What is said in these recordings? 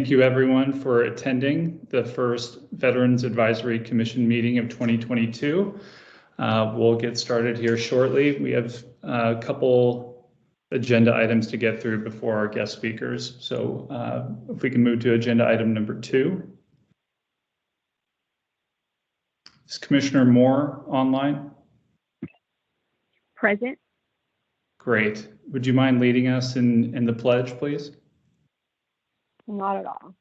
Thank you everyone for attending the first Veterans Advisory Commission meeting of 2022. We'll get started here shortly. We have a couple agenda items to get through before our guest speakers. So if we can move to agenda item number 2. Is Commissioner Moore online? Present. Great. Would you mind leading us in the pledge, please? Not at all.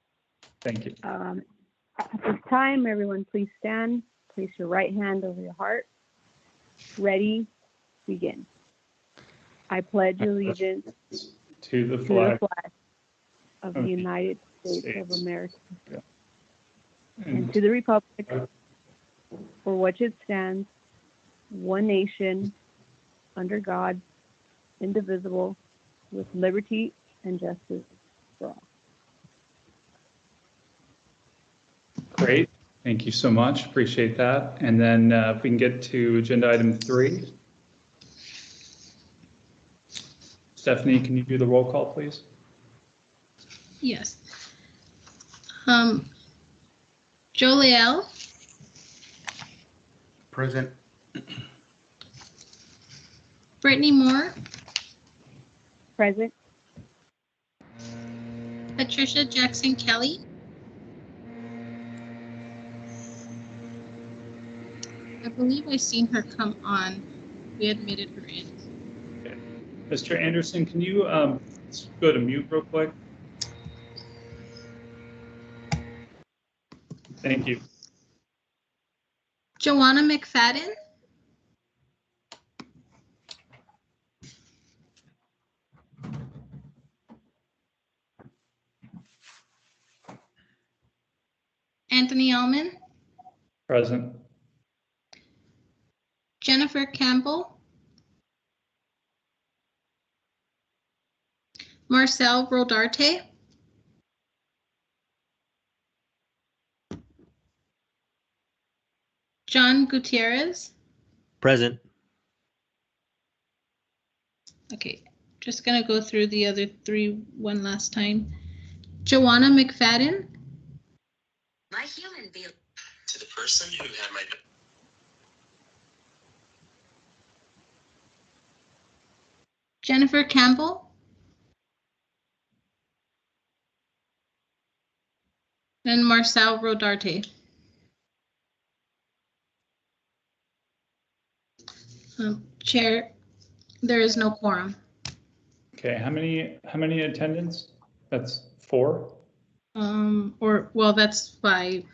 Thank you. At this time, everyone please stand. Place your right hand over your heart. Ready, begin. I pledge allegiance to the flag of the United States of America and to the republic for which it stands, one nation, under God, indivisible, with liberty and justice for all. Great. Thank you so much. Appreciate that. And then if we can get to agenda item 3. Stephanie, can you do the roll call, please? Yes. Joe Leal. Present. Brittany Moore. Present. Patricia Jackson Kelly. I believe I've seen her come on. We admitted her in. Okay. Mr. Anderson, can you go to mute real quick? Thank you. Joanna McFadden. Anthony Allman. Present. Jennifer Campbell. Marcel Rodarte. John Gutierrez. Present. Okay, just gonna go through the other 3 one last time. Joanna McFadden. My human being. To the person who had my. Jennifer Campbell. And Marcel Rodarte. Chair, there is no quorum. Okay, how many attendants? That's 4? Well, that's 5.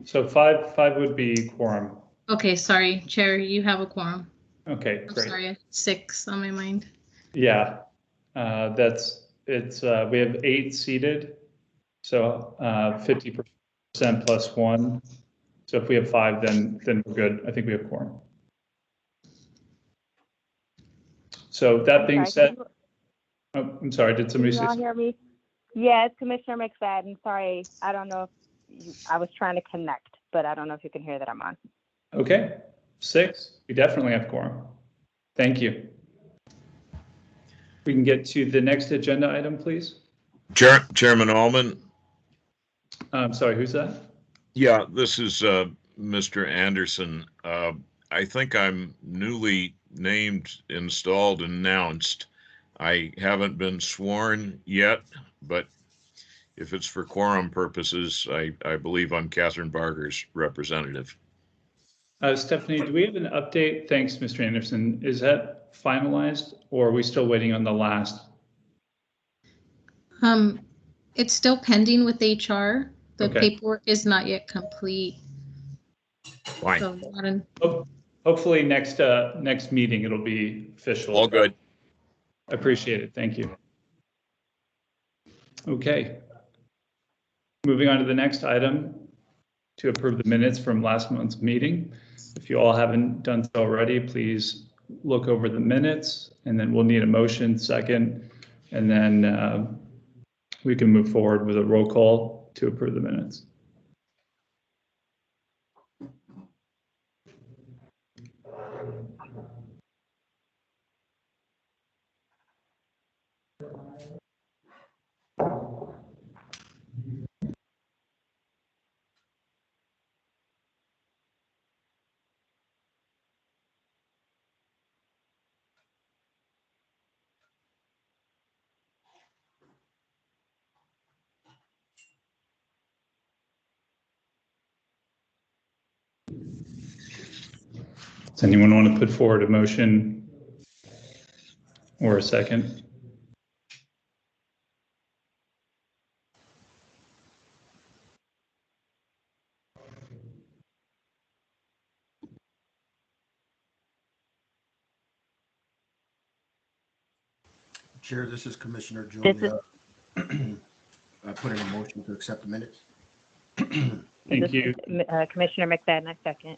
So 5 would be quorum. Okay, sorry, Chair, you have a quorum. Okay, I'm great. sorry, 6 on my mind. Yeah, we have 8 seated, so 50% plus 1. So if we have 5, then we're good. I think we have quorum. So that being said, I'm sorry, did somebody say? Can y'all hear me? Yeah, it's Commissioner McFadden. Sorry, I don't know if I was trying to connect, but I don't know if you can hear that I'm on. Okay, 6. We definitely have quorum. Thank you. We can get to the next agenda item, please. Chairman Allman. I'm sorry, who's that? Yeah, this is Mr. Anderson. I think I'm newly named, installed, and announced. I haven't been sworn yet, but if it's for quorum purposes, I believe I'm Catherine Barger's representative. Stephanie, do we have an update? Thanks, Mr. Anderson. Is that finalized, or are we still waiting on the last? It's still pending with HR. The Okay. paperwork is not yet complete. Fine. So Hopefully next meeting it'll be official. All good. I appreciate it. Thank you. Okay. Moving on to the next item, to approve the minutes from last month's meeting. If you all haven't done so already, please look over the minutes, and then we'll need a motion second, and then we can move forward with a roll call to approve the minutes. Does anyone want to put forward a motion or a second? Chair, this is Commissioner This is- Julia. I put in a motion to accept the minutes. Thank you. Commissioner McFadden, I second.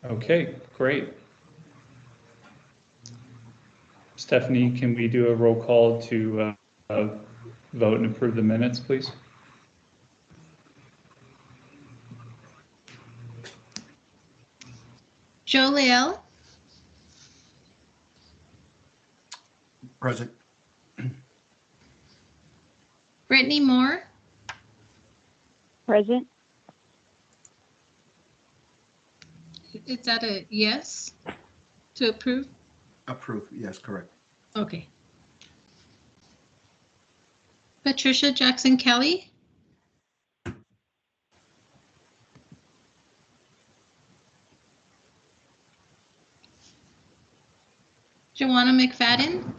Okay, great. Stephanie, can we do a roll call to vote and approve the minutes, please? Joe Leal, Present. Brittany Moore, Present. is that a yes to approve? Approve. Yes, correct. Okay. Patricia Jackson Kelly, Joanna McFadden,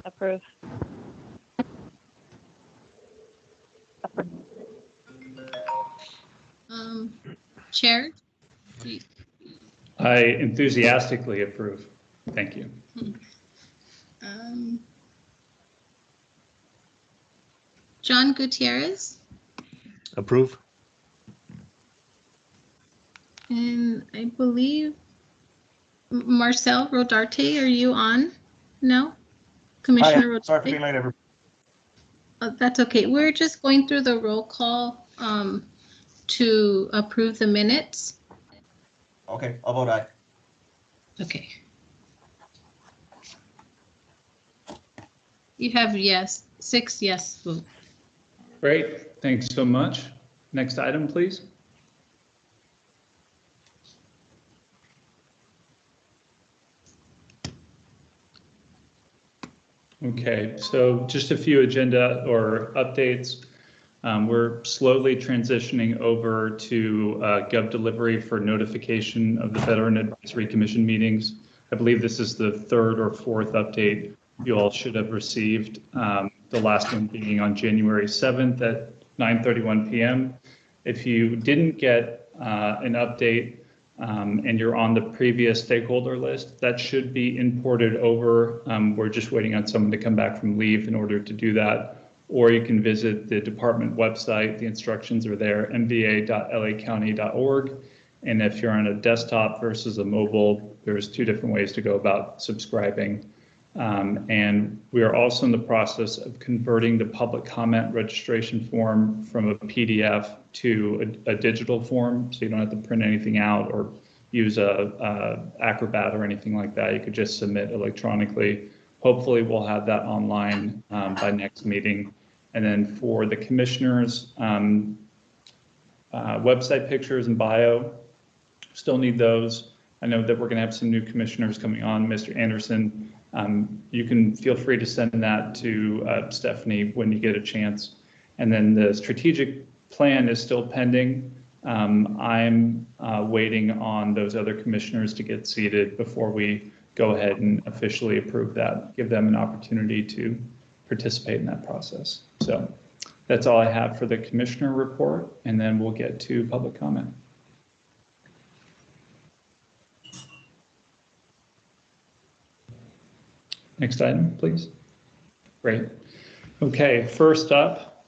Approve. Chair. I enthusiastically approve. Thank you. John Gutierrez, Approve. and I believe Marcel Rodarte, are you on? No? Commissioner Sorry for Rodarte? being late, everybody. That's okay. We're just going through the roll call to approve the minutes. Okay, I'll vote aye. Okay. You have yes, 6 yes votes. Great, thanks so much. Next item, please. Okay, so just a few agenda or updates. We're slowly transitioning over to Gov Delivery for notification of the Veteran Advisory Commission meetings. I believe this is the 3rd or 4th update you all should have received. The last one being on January 7th at 9:31 p.m. If you didn't get an update and you're on the previous stakeholder list, that should be imported over. We're just waiting on someone to come back from leave in order to do that. Or you can visit the department website. The instructions are there, mva.lacounty.org. And if you're on a desktop versus a mobile, there's 2 different ways to go about subscribing. And we are also in the process of converting the public comment registration form from a PDF to a digital form, so you don't have to print anything out or use a Acrobat or anything like that. You could just submit electronically. Hopefully we'll have that online by next meeting. And then for the commissioners, website pictures and bio, still need those. I know that we're going to have some new commissioners coming on. Mr. Anderson, you can feel free to send that to Stephanie when you get a chance. And then the strategic plan is still pending. I'm waiting on those other commissioners to get seated before we go ahead and officially approve that, give them an opportunity to participate in that process. So that's all I have for the commissioner report, and then we'll get to public comment. Next item, please. Great. Okay, first up,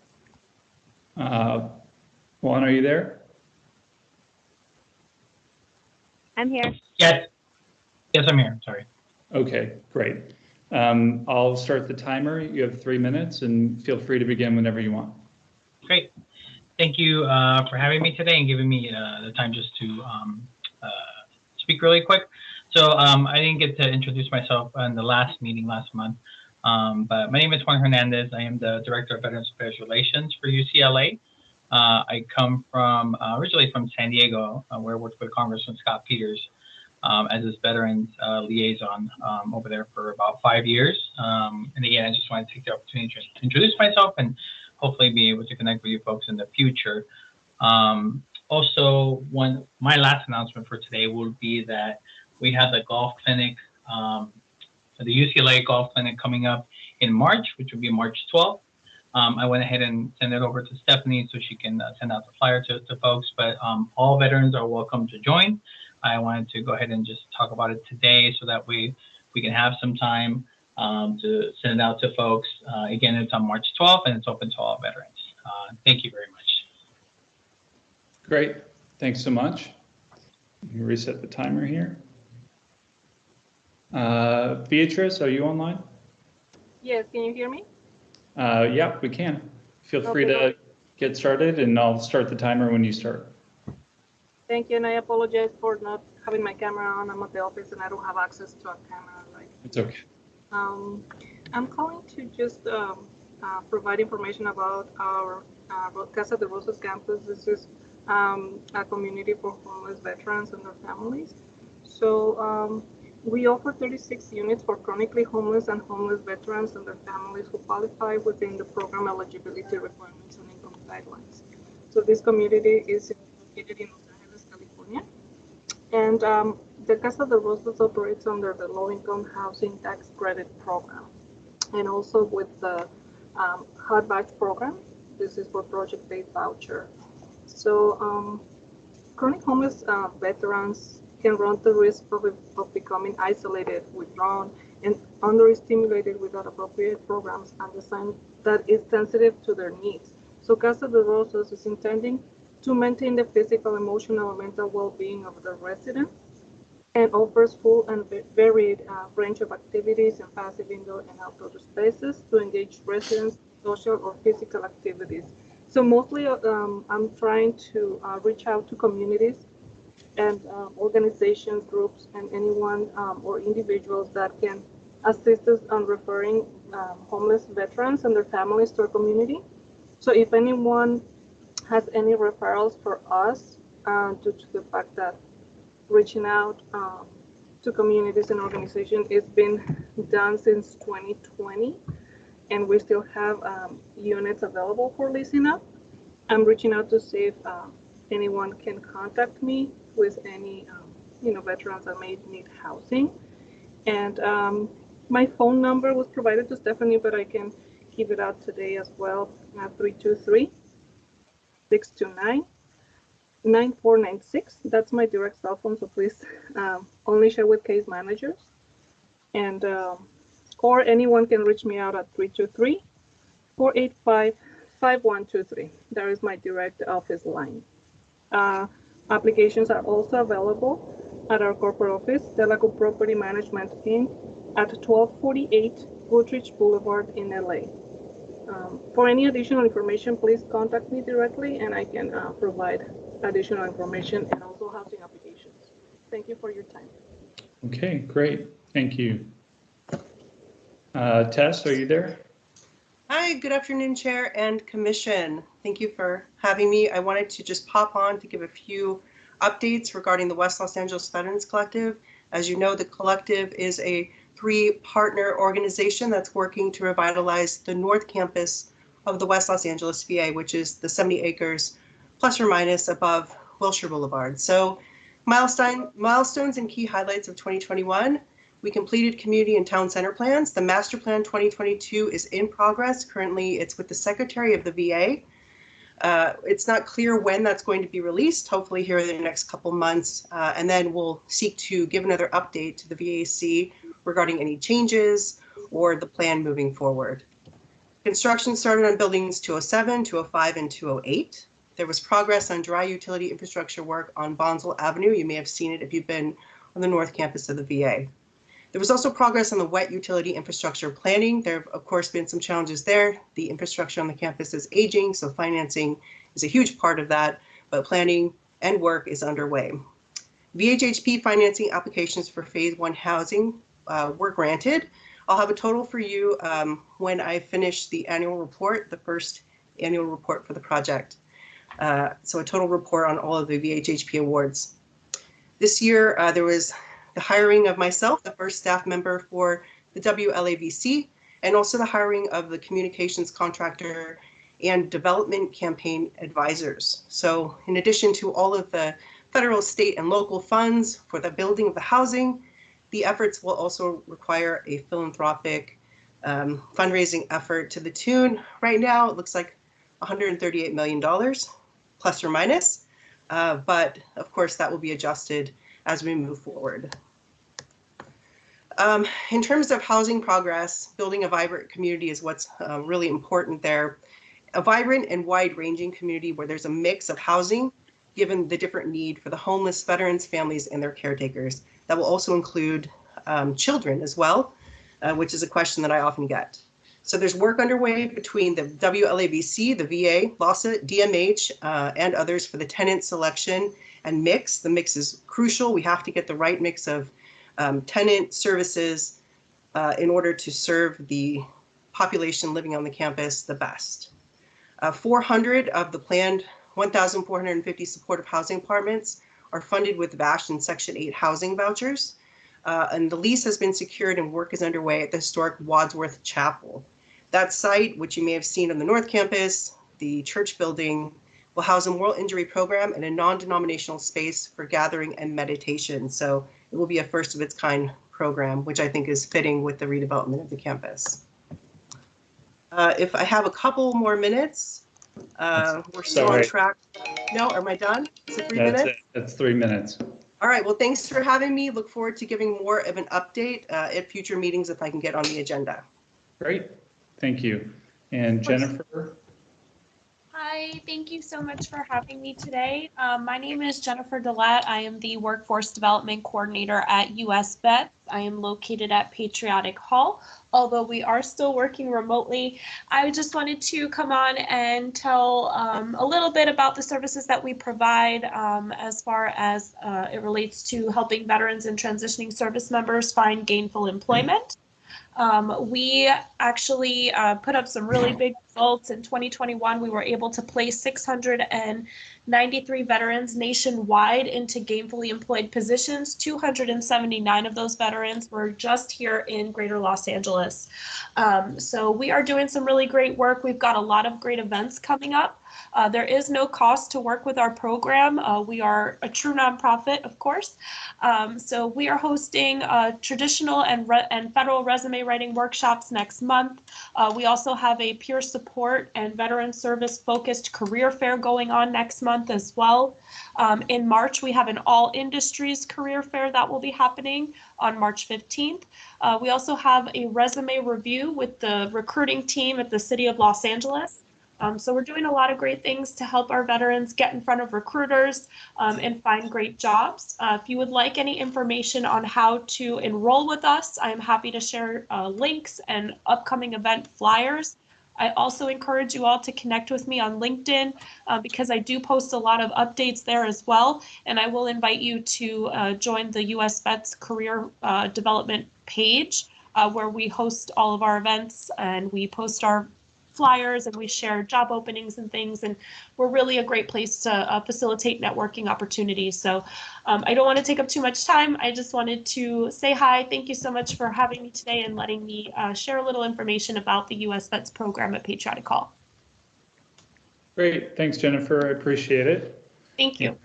Juan, are you there? I'm here. Yes. Yes, I'm here. Sorry. Okay, great. I'll start the timer. You have 3 minutes and feel free to begin whenever you want. Great. Thank you for having me today and giving me the time just to speak really quick. So I didn't get to introduce myself in the last meeting last month, but my name is Juan Hernandez. I am the Director of Veterans Affairs Relations for UCLA. I come from originally from San Diego, where I worked with Congressman Scott Peters as his veterans liaison over there for about 5 years. And again, I just wanted to take the opportunity to introduce myself and hopefully be able to connect with you folks in the future. Also, my last announcement for today will be that we have the golf clinic, the UCLA golf clinic coming up in March, which will be March 12th. I went ahead and sent it over to Stephanie so she can send out the flyer to folks, but all veterans are welcome to join. I wanted to go ahead and just talk about it today so that we can have some time to send it out to folks. Again, it's on March 12th and it's open to all veterans. Thank you very much. Great. Thanks so much. Let me reset the timer here. Beatrice, are you online? Yes, can you hear me? Yeah, we can. Feel free to get started and I'll start the timer when you start. Thank you, and I apologize for not having my camera on. I'm at the office and I don't have access to a camera. It's okay. I'm calling to just provide information about our Casa de Rosas campus. This is a community for homeless veterans and their families. So we offer 36 units for chronically homeless and homeless veterans and their families who qualify within the program eligibility requirements and income guidelines. So this community is located in Los Angeles, California. And the Casa de Rosas operates under the low-income housing tax credit program and also with the hot batch program. This is for project-based voucher. So chronic homeless veterans can run the risk of becoming isolated, withdrawn, and understimulated without appropriate programs and design that is sensitive to their needs. So Casa de Rosas is intending to maintain the physical, emotional, and mental well-being of the residents and offers full and varied range of activities and passive indoor and outdoor spaces to engage residents in social or physical activities. So mostly I'm trying to reach out to communities and organizations, groups, and anyone or individuals that can assist us on referring homeless veterans and their families to our community. So if anyone has any referrals for us due to the fact that reaching out to communities and organizations, it's been done since 2020, and we still have units available for leasing up. I'm reaching out to see if anyone can contact me with any veterans that may need housing. And my phone number was provided to Stephanie, but I can give it out today as well, 323-629-9496. That's my direct cell phone, so please only share with case managers. And or anyone can reach me out at 323-485-5123. There is my direct office line. Applications are also available at our corporate office, Delaco Property Management Inc., at 1248 Woodridge Boulevard in LA. For any additional information, please contact me directly and I can provide additional information and also housing applications. Thank you for your time. Okay, great. Thank you. Tess, are you there? Hi, good afternoon, Chair and Commission. Thank you for having me. I wanted to just pop on to give a few updates regarding the West Los Angeles Veterans Collective. As you know, the collective is a 3-partner organization that's working to revitalize the North Campus of the West Los Angeles VA, which is the 70 acres plus or minus above Wilshire Boulevard. So milestones and key highlights of 2021. We completed community and town center plans. The master plan 2022 is in progress. Currently, it's with the Secretary of the VA. It's not clear when that's going to be released, hopefully here in the next couple months. And then we'll seek to give another update to the VAC regarding any changes or the plan moving forward. Construction started on buildings 207, 205, and 208. There was progress on dry utility infrastructure work on Bonsall Avenue. You may have seen it if you've been on the North Campus of the VA. There was also progress on the wet utility infrastructure planning. There have, of course, been some challenges there. The infrastructure on the campus is aging, so financing is a huge part of that, but planning and work is underway. VHHP financing applications for Phase 1 housing were granted. I'll have a total for you when I finish the annual report, the first annual report for the project. So a total report on all of the VHHP awards. This year, there was the hiring of myself, the first staff member for the WLAVC, and also the hiring of the communications contractor and development campaign advisors. So in addition to all of the federal, state, and local funds for the building of the housing, the efforts will also require a philanthropic fundraising effort to the tune, right now it looks like $138 million, plus or minus. But of course that will be adjusted as we move forward. In terms of housing progress, building a vibrant community is what's really important there. A vibrant and wide-ranging community where there's a mix of housing, given the different need for the homeless, veterans, families, and their caretakers. That will also include children as well, which is a question that I often get. So there's work underway between the WLABC, the VA, LAHSA, DMH, and others for the tenant selection and mix. The mix is crucial. We have to get the right mix of tenant services in order to serve the population living on the campus the best. 400 of the planned 1,450 supportive housing apartments are funded with VASH and Section 8 housing vouchers. And the lease has been secured and work is underway at the historic Wadsworth Chapel. That site, which you may have seen on the North Campus, the church building, will house a moral injury program and a non-denominational space for gathering and meditation. So it will be a first of its kind program, which I think is fitting with the redevelopment of the campus. If I have a couple more minutes, we're still on track. No, am I done? Is it 3 minutes? That's 3 minutes. All right, well, thanks for having me. Look forward to giving more of an update at future meetings if I can get on the agenda. Great, thank you. And Jennifer? Hi, thank you so much for having me today. My name is Jennifer Dillette. I am the Workforce Development Coordinator at US Vets. I am located at Patriotic Hall. Although we are still working remotely, I just wanted to come on and tell a little bit about the services that we provide as far as it relates to helping veterans and transitioning service members find gainful employment. We actually put up some really big results. In 2021, we were able to place 693 veterans nationwide into gainfully employed positions. 279 of those veterans were just here in Greater Los Angeles. So we are doing some really great work. We've got a lot of great events coming up. There is no cost to work with our program. We are a true nonprofit, of course. So we are hosting traditional and federal resume writing workshops next month. We also have a peer support and veteran service focused career fair going on next month as well. In March, we have an all industries career fair that will be happening on March 15th. We also have a resume review with the recruiting team at the City of Los Angeles. So we're doing a lot of great things to help our veterans get in front of recruiters and find great jobs. If you would like any information on how to enroll with us, I'm happy to share links and upcoming event flyers. I also encourage you all to connect with me on LinkedIn because I do post a lot of updates there as well. And I will invite you to join the US Vets Career Development page where we host all of our events and we post our flyers and we share job openings and things, and we're really a great place to facilitate networking opportunities. So I don't want to take up too much time. I just wanted to say hi. Thank you so much for having me today and letting me share a little information about the US Vets program at Patriotic Hall. Great, thanks Jennifer, I appreciate it. Thank you.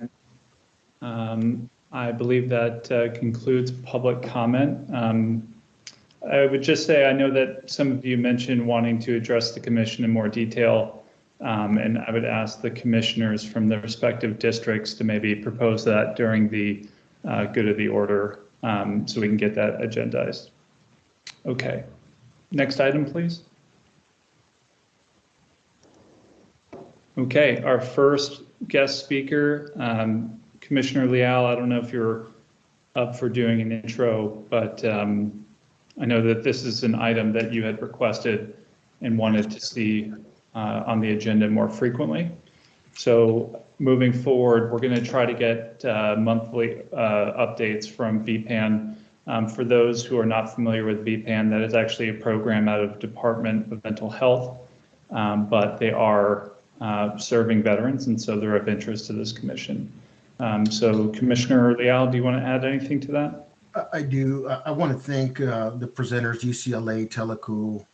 I believe that concludes public comment. I would just say, I know that some of you mentioned wanting to address the commission in more detail, and I would ask the commissioners from the respective districts to maybe propose that during the good of the order so we can get that agendized. Okay, next item, please. Okay, our first guest speaker, Commissioner Leal, I don't know if you're up for doing an intro, but I know that this is an item that you had requested and wanted to see on the agenda more frequently. So moving forward, we're going to try to get monthly updates from VPAN. For those who are not familiar with VPAN, that is actually a program out of Department of Mental Health, but they are serving veterans, and so they're of interest to this commission. So Commissioner Leal, do you want to add anything to that? I do. I want to thank the presenters, UCLA, Teleco,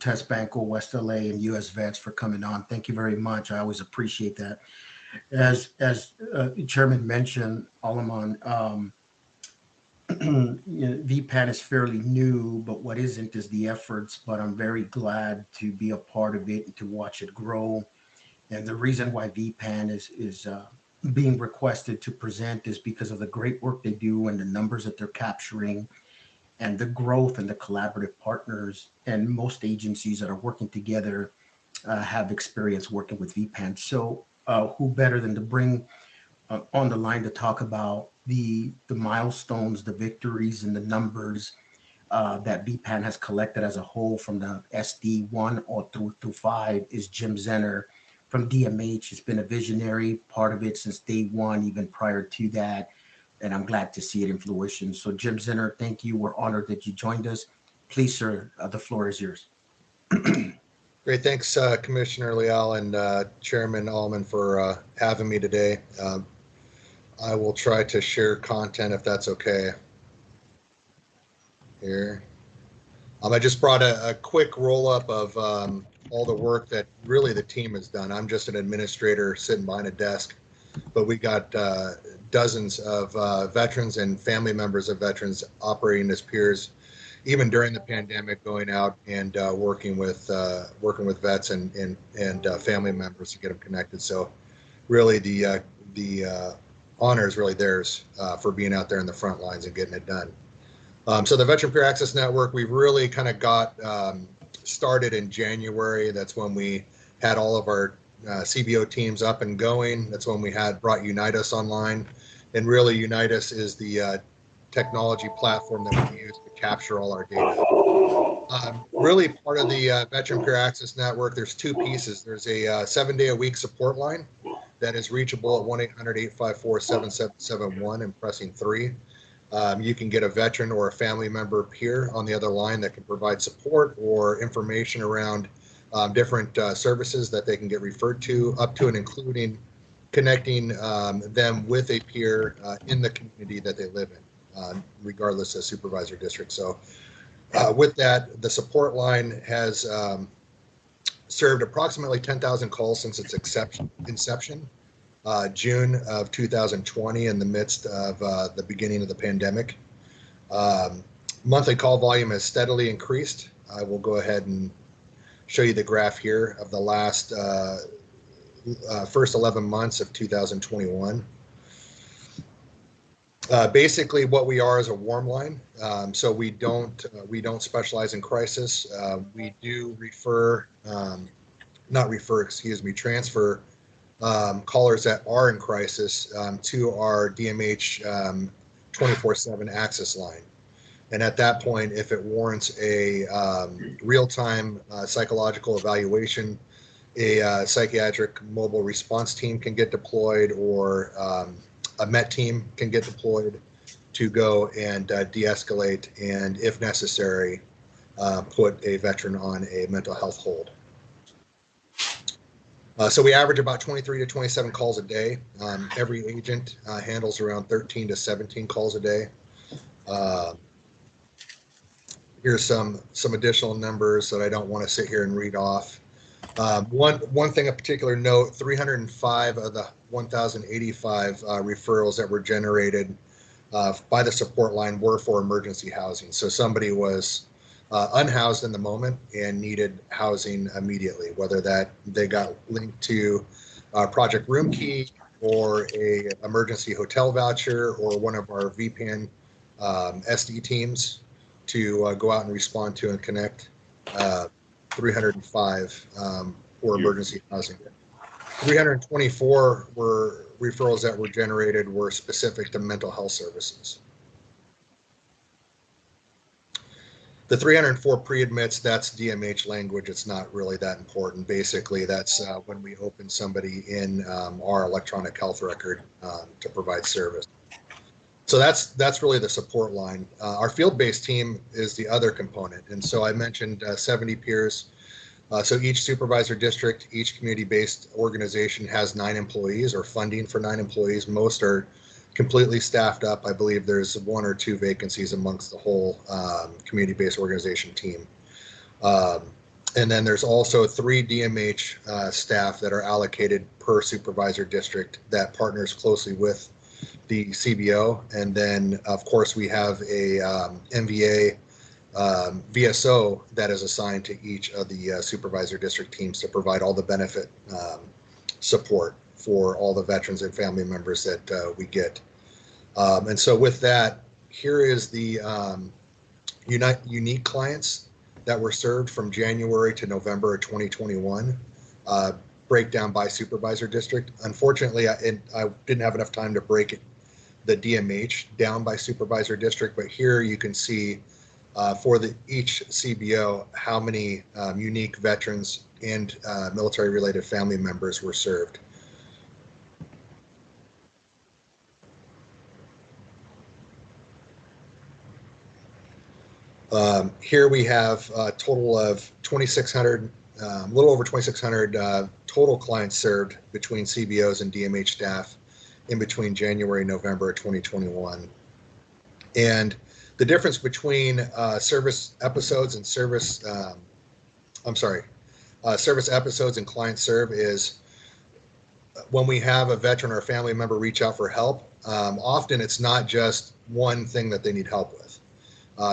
Tess Banco, West LA, and US Vets for coming on. Thank you very much. I always appreciate that. As Chairman mentioned, Alaman, VPAN is fairly new, but what isn't is the efforts. But I'm very glad to be a part of it and to watch it grow. And the reason why VPAN is being requested to present is because of the great work they do and the numbers that they're capturing and the growth and the collaborative partners. And most agencies that are working together have experience working with VPAN. So who better than to bring on the line to talk about the milestones, the victories, and the numbers that VPAN has collected as a whole from the SD1 all through 5 is Jim Zenner from DMH. He's been a visionary part of it since day one, even prior to that. And I'm glad to see it in fruition. So Jim Zenner, thank you. We're honored that you joined us. Please, sir, the floor is yours. Great. Thanks, Commissioner Leal and Chairman Allman for having me today. I will try to share content if that's okay. Here. I just brought a quick roll-up of all the work that really the team has done. I'm just an administrator sitting behind a desk, but we got dozens of veterans and family members of veterans operating as peers, even during the pandemic, going out and working with vets and family members to get them connected. So really the honor is really theirs for being out there in the front lines and getting it done. So the Veteran Peer Access Network, we really kind of got started in January. That's when we had all of our CBO teams up and going. That's when we brought Unitas online. And really Unitas is the technology platform that we use to capture all our data. Really part of the Veteran Peer Access Network, there's two pieces. There's a 7-day-a-week support line that is reachable at 1-800-854-7771 and pressing 3. You can get a veteran or a family member peer on the other line that can provide support or information around different services that they can get referred to, up to and including connecting them with a peer in the community that they live in, regardless of supervisor district. So with that, the support line has served approximately 10,000 calls since its inception, June of 2020, in the midst of the beginning of the pandemic. Monthly call volume has steadily increased. I will go ahead and show you the graph here of the last first 11 months of 2021. Basically, what we are is a warm line. So we don't specialize in crisis. We do transfer callers that are in crisis to our DMH 24/7 access line. And at that point, if it warrants a real-time psychological evaluation, a psychiatric mobile response team can get deployed, or a MET team can get deployed to go and de-escalate, and if necessary, put a veteran on a mental health hold. So we average about 23 to 27 calls a day. Every agent handles around 13 to 17 calls a day. Here's some additional numbers that I don't want to sit here and read off. One thing of particular note, 305 of the 1,085 referrals that were generated by the support line were for emergency housing. So somebody was unhoused in the moment and needed housing immediately, whether that they got linked to Project Room Key or a emergency hotel voucher or one of our VPN SD teams to go out and respond to and connect. 305 for emergency housing. 324 were referrals that were generated were specific to mental health services. The 304 pre-admits, that's DMH language. It's not really that important. Basically, that's when we open somebody in our electronic health record to provide service. So that's really the support line. Our field-based team is the other component. And so I mentioned 70 peers. So each supervisor district, each community-based organization has 9 employees or funding for 9 employees. Most are completely staffed up. I believe there's 1 or 2 vacancies amongst the whole community-based organization team. And then there's also 3 DMH staff that are allocated per supervisor district that partners closely with the CBO. And then, of course, we have a MVA VSO that is assigned to each of the supervisor district teams to provide all the benefit support for all the veterans and family members that we get. And so with that, here is the unique clients that were served from January to November of 2021, breakdown by supervisor district. Unfortunately, I didn't have enough time to break the DMH down by supervisor district, but here you can see for each CBO how many unique veterans and military-related family members were served. Here we have a total of 2,600, a little over 2,600 total clients served between CBOs and DMH staff in between January and November of 2021. And the difference between service episodes and service episodes and client serve is when we have a veteran or a family member reach out for help, often it's not just one thing that they need help with.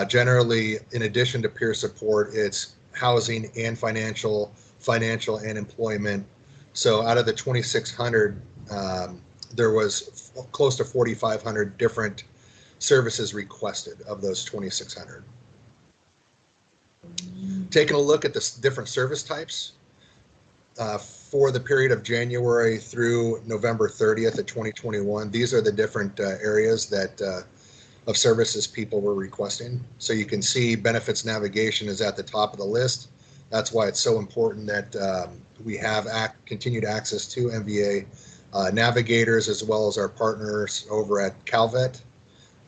Generally, in addition to peer support, it's housing and financial and employment. So out of the 2,600, there was close to 4,500 different services requested of those 2,600. Taking a look at the different service types, for the period of January through November 30th of 2021, these are the different areas that of services people were requesting. So you can see benefits navigation is at the top of the list. That's why it's so important that we have continued access to MVA navigators, as well as our partners over at Calvet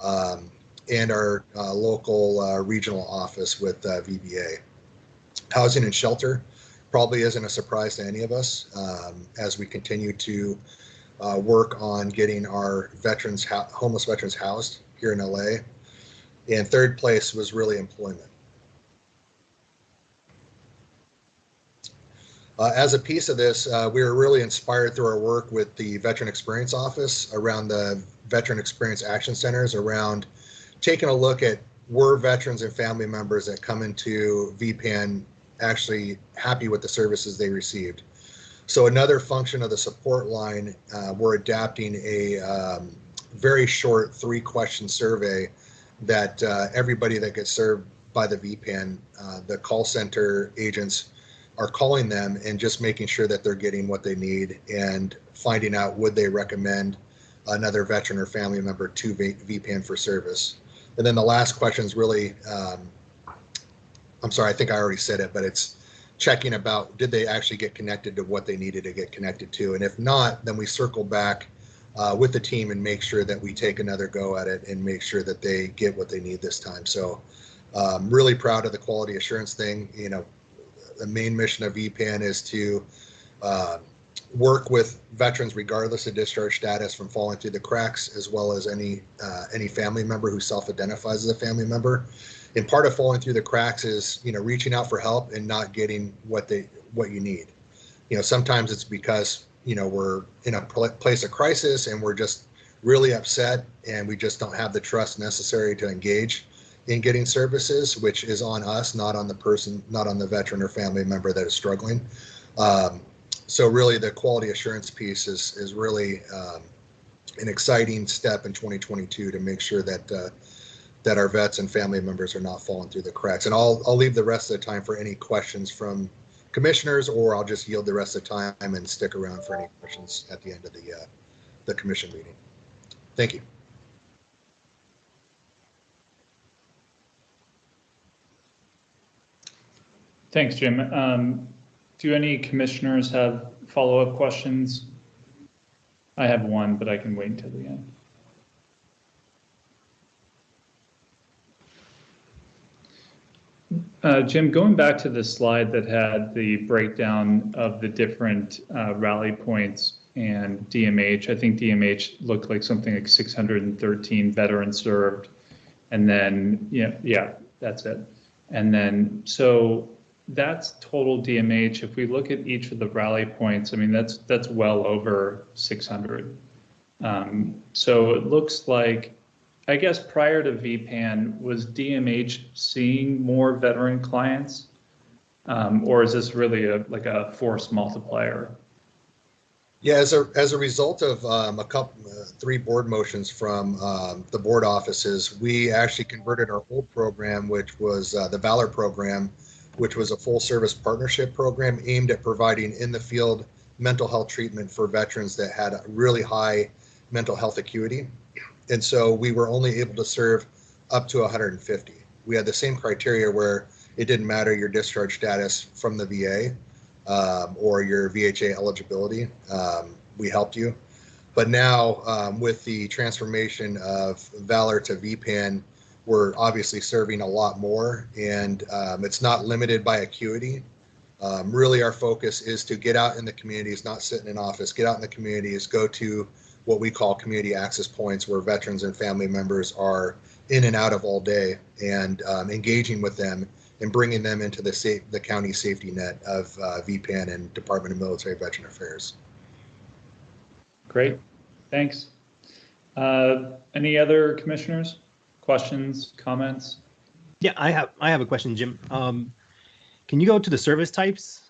and our local regional office with VBA. Housing and shelter probably isn't a surprise to any of us as we continue to work on getting our veterans, homeless veterans housed here in LA. And third place was really employment. As a piece of this, we were really inspired through our work with the Veteran Experience Office around the Veteran Experience Action Centers, around taking a look at were veterans and family members that come into VPAN actually happy with the services they received. So another function of the support line, we're adapting a very short 3-question survey that everybody that gets served by the VPAN, the call center agents are calling them and just making sure that they're getting what they need and finding out would they recommend another veteran or family member to VPAN for service. And then the last question is really, I'm sorry, I think I already said it, but it's checking about did they actually get connected to what they needed to get connected to. And if not, then we circle back with the team and make sure that we take another go at it and make sure that they get what they need this time. So really proud of the quality assurance thing. You know, the main mission of VPAN is to work with veterans regardless of discharge status from falling through the cracks, as well as any family member who self-identifies as a family member. And part of falling through the cracks is, you know, reaching out for help and not getting what you need. You know, sometimes it's because, you know, we're in a place of crisis and we're just really upset and we just don't have the trust necessary to engage in getting services, which is on us, not on the person, not on the veteran or family member that is struggling. So really the quality assurance piece is really an exciting step in 2022 to make sure that that our vets and family members are not falling through the cracks. And I'll leave the rest of the time for any questions from commissioners, or I'll just yield the rest of the time and stick around for any questions at the end of the commission meeting. Thank you. Thanks, Jim. Do any commissioners have follow-up questions? I have one, but I can wait until the end. Jim, going back to the slide that had the breakdown of the different rally points and DMH, I think DMH looked like something like 613 veterans served. And then, yeah, that's it. And then, so that's total DMH. If we look at each of the rally points, I mean, that's well over 600. So it looks like, I guess prior to VPAN, was DMH seeing more veteran clients? Or is this really like a force multiplier? Yeah, as a result of three board motions from the board offices, we actually converted our old program, which was the Valor program, which was a full service partnership program aimed at providing in the field mental health treatment for veterans that had a really high mental health acuity. And so we were only able to serve up to 150. We had the same criteria where it didn't matter your discharge status from the VA. Or your VHA eligibility, we helped you. But now with the transformation of Valor to VPAN, we're obviously serving a lot more, and it's not limited by acuity. Really our focus is to get out in the communities, not sit in an office, get out in the communities, go to what we call community access points where veterans and family members are in and out of all day, and engaging with them and bringing them into the county safety net of VPAN and Department of Military Veteran Affairs. Great, thanks. Any other commissioners? Questions, comments? Yeah, I have a question, Jim. Can you go to the service types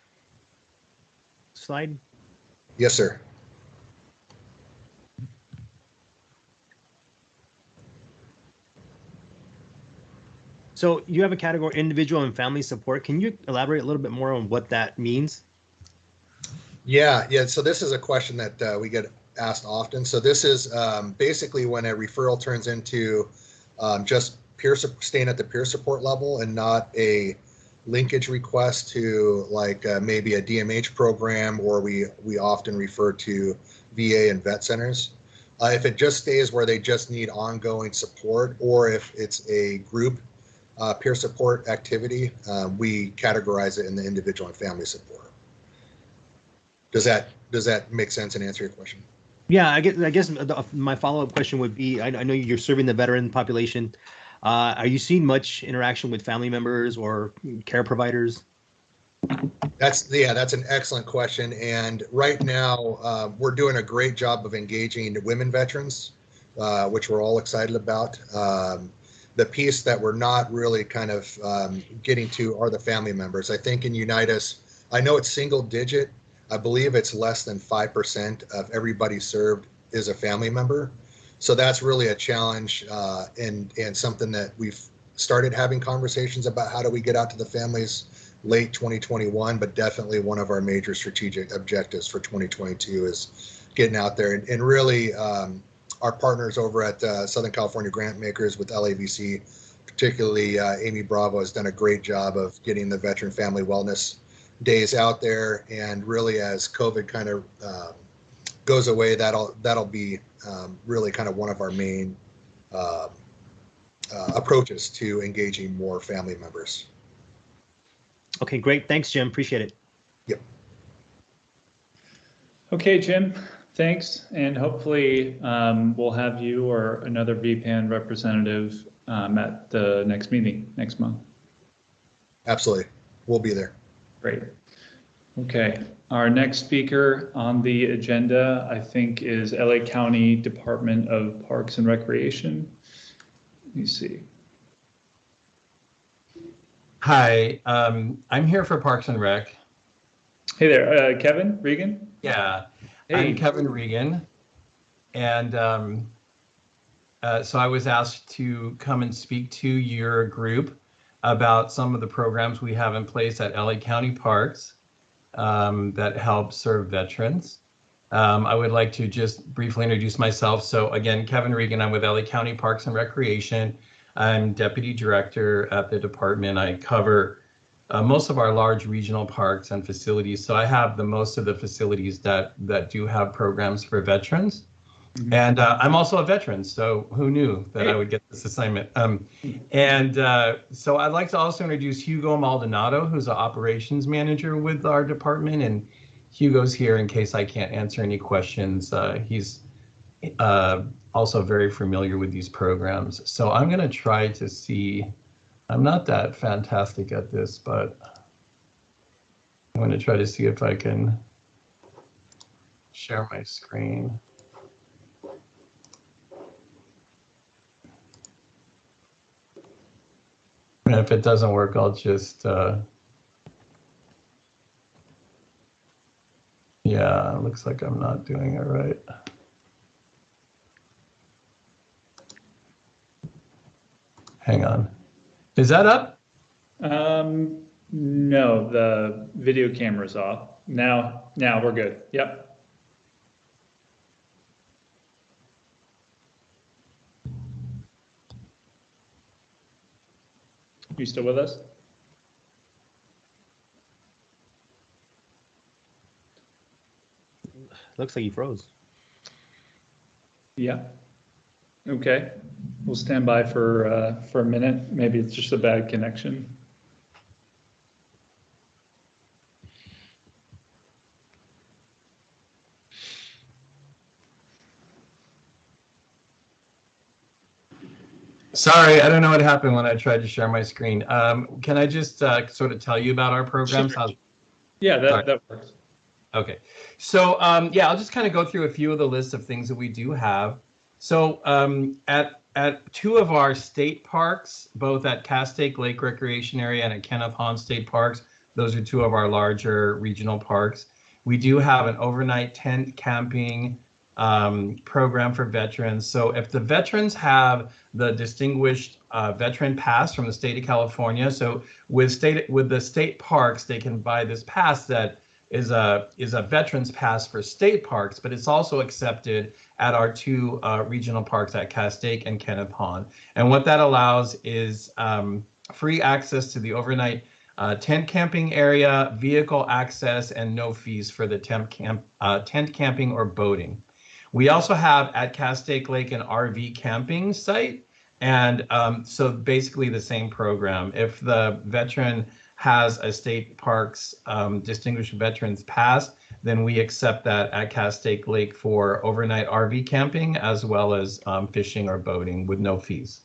slide? Yes, sir. So you have a category, individual and family support. Can you elaborate a little bit more on what that means? Yeah. So this is a question that we get asked often. So this is basically when a referral turns into just staying at the peer support level and not a linkage request to like maybe a DMH program, or we often refer to VA and vet centers. If it just stays where they just need ongoing support, or if it's a group peer support activity, we categorize it in the individual and family support. Does that make sense and answer your question? Yeah, I guess my follow-up question would be, I know you're serving the veteran population. Are you seeing much interaction with family members or care providers? That's an excellent question. And right now, we're doing a great job of engaging women veterans, which we're all excited about. The piece that we're not really kind of getting to are the family members. I think in Unitas, I know it's single digit. I believe it's less than 5% of everybody served is a family member. So that's really a challenge and something that we've started having conversations about. How do we get out to the families late 2021, but definitely one of our major strategic objectives for 2022 is getting out there and really our partners over at Southern California Grant Makers with LAVC, particularly Amy Bravo, has done a great job of getting the Veteran Family Wellness Days out there. And really, as COVID kind of goes away, that'll be really kind of one of our main approaches to engaging more family members. Okay, great. Thanks, Jim. Appreciate it. Yep. Okay, Jim. Thanks, and hopefully we'll have you or another VPAN representative at the next meeting next month. Absolutely, we'll be there. Great. Okay, our next speaker on the agenda, I think, is LA County Department of Parks and Recreation. Let me see. Hi, I'm here for Parks and Rec. Hey there, Kevin Regan? Yeah. Hey. I'm Kevin Regan, and so I was asked to come and speak to your group about some of the programs we have in place at LA County Parks that help serve veterans. I would like to just briefly introduce myself. So again, Kevin Regan, I'm with LA County Parks and Recreation. I'm Deputy Director at the department. I cover most of our large regional parks and facilities. So I have the most of the facilities that do have programs for veterans. Mm-hmm. And I'm also a veteran, so who knew that I would get this assignment? So I'd like to also introduce Hugo Maldonado, who's an operations manager with our department. And Hugo's here in case I can't answer any questions. He's also very familiar with these programs. So I'm going to try to see. I'm not that fantastic at this, but I'm going to try to see if I can share my screen. And if it doesn't work, I'll just, yeah, it looks like I'm not doing it right. Hang on. Is that up? No, the video camera's off. Now we're good. Yep. You still with us? Looks like he froze. Yeah. Okay. We'll stand by for a minute. Maybe it's just a bad connection. Sorry, I don't know what happened when I tried to share my screen. Can I just sort of tell you about our programs? Sure. Yeah, that works. Okay. So yeah, I'll just kind of go through a few of the lists of things that we do have. So at two of our state parks, both at Castaic Lake Recreation Area and at Kenneth Hahn State Parks, those are two of our larger regional parks. We do have an overnight tent camping program for veterans. So if the veterans have the distinguished veteran pass from the state of California, so with the state parks, they can buy this pass that is a veterans pass for state parks, but it's also accepted at our two regional parks at Castaic and Kenneth Hahn. And what that allows is free access to the overnight tent camping area, vehicle access, and no fees for the tent camping or boating. We also have at Castaic Lake an RV camping site, and so basically the same program. If the veteran has a state parks distinguished veterans pass, then we accept that at Castaic Lake for overnight RV camping as well as fishing or boating with no fees.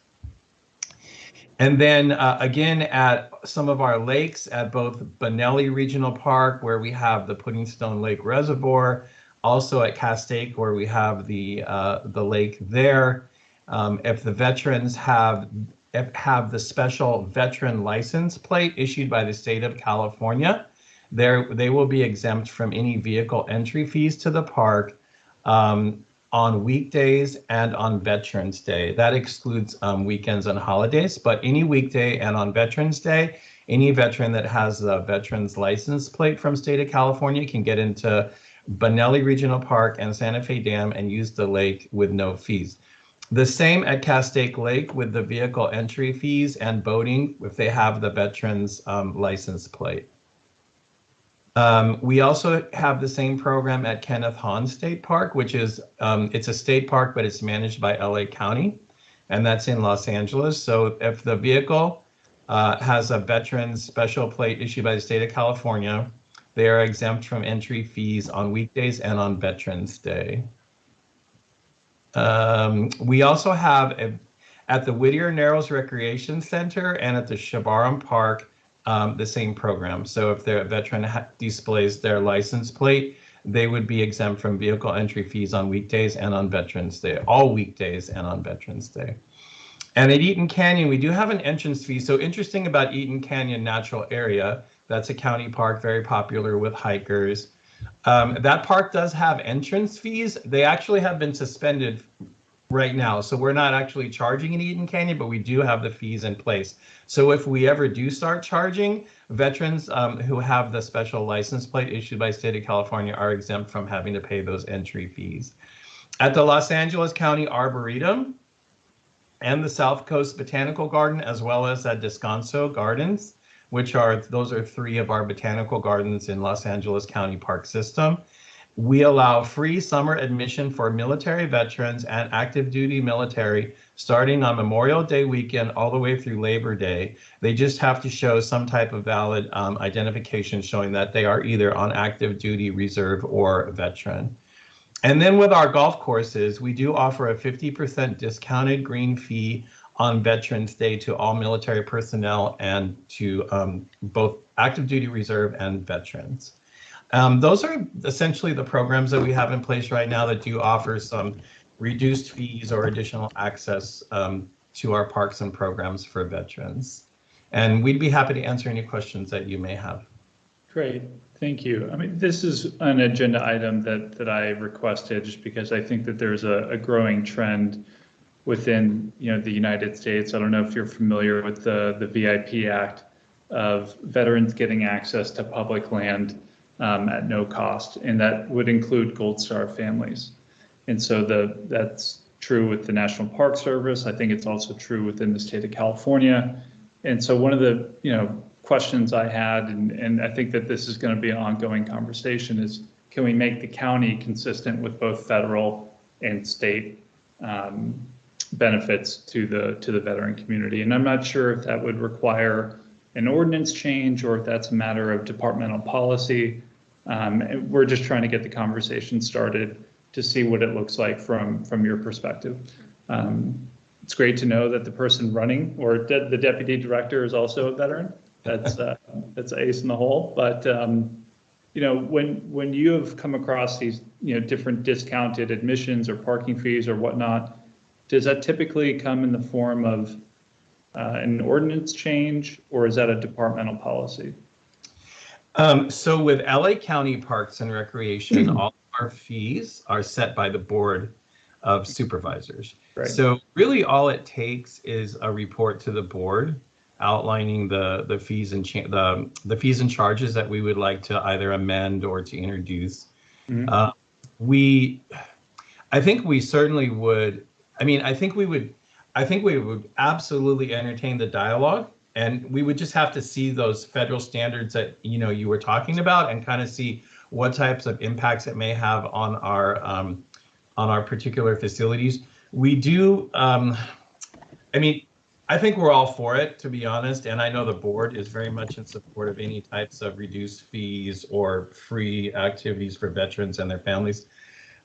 And then again, at some of our lakes, at both Benelli Regional Park, where we have the Pudding Stone Lake Reservoir, also at Castaic, where we have the lake there. If the veterans have the special veteran license plate issued by the state of California, they will be exempt from any vehicle entry fees to the park on weekdays and on Veterans Day. That excludes weekends and holidays, but any weekday and on Veterans Day, any veteran that has the veterans license plate from state of California can get into Benelli Regional Park and Santa Fe Dam and use the lake with no fees. The same at Castaic Lake with the vehicle entry fees and boating if they have the veterans license plate. We also have the same program at Kenneth Hahn State Park, which is, it's a state park, but it's managed by LA County, and that's in Los Angeles. So if the vehicle has a veterans special plate issued by the state of California, they are exempt from entry fees on weekdays and on Veterans Day. We also have at the Whittier Narrows Recreation Center and at the Shabaram Park, the same program. So if their veteran displays their license plate, they would be exempt from vehicle entry fees on weekdays and on Veterans Day, all weekdays and on Veterans Day. And at Eaton Canyon, we do have an entrance fee. So interesting about Eaton Canyon Natural Area, that's a county park, very popular with hikers. That park does have entrance fees. They actually have been suspended right now. So we're not actually charging in Eaton Canyon, but we do have the fees in place. So if we ever do start charging, veterans who have the special license plate issued by state of California are exempt from having to pay those entry fees. At the Los Angeles County Arboretum and the South Coast Botanical Garden, as well as at Descanso Gardens, those are three of our botanical gardens in Los Angeles County Park System. We allow free summer admission for military veterans and active duty military starting on Memorial Day weekend all the way through Labor Day. They just have to show some type of valid identification showing that they are either on active duty, reserve, or veteran. And then with our golf courses, we do offer a 50% discounted green fee on Veterans Day to all military personnel and to both active duty reserve and veterans. Those are essentially the programs that we have in place right now that do offer some reduced fees or additional access to our parks and programs for veterans. And we'd be happy to answer any questions that you may have. Great, thank you. I mean, this is an agenda item that I requested just because I think that there's a growing trend within the United States. I don't know if you're familiar with the VIP Act of veterans getting access to public land at no cost, and that would include Gold Star families. And so that's true with the National Park Service. I think it's also true within the state of California. And so one of the questions I had, and I think that this is going to be an ongoing conversation, is can we make the county consistent with both federal and state benefits to the veteran community? And I'm not sure if that would require an ordinance change or if that's a matter of departmental policy. We're just trying to get the conversation started to see what it looks like from your perspective. It's great to know that the person running or the deputy director is also a veteran. That's an ace in the hole. But when you have come across these different discounted admissions or parking fees or whatnot, does that typically come in the form of an ordinance change, or is that a departmental policy? So with LA County Parks and Recreation, all our fees are set by the Board of Supervisors. Right. So really all it takes is a report to the board outlining the fees and the fees and charges that we would like to either amend or to introduce. Mm-hmm. I think we certainly would. I mean, I think we would absolutely entertain the dialogue, and we would just have to see those federal standards that you were talking about and kind of see what types of impacts it may have on our particular facilities. We do. I mean, I think we're all for it, to be honest, and I know the board is very much in support of any types of reduced fees or free activities for veterans and their families.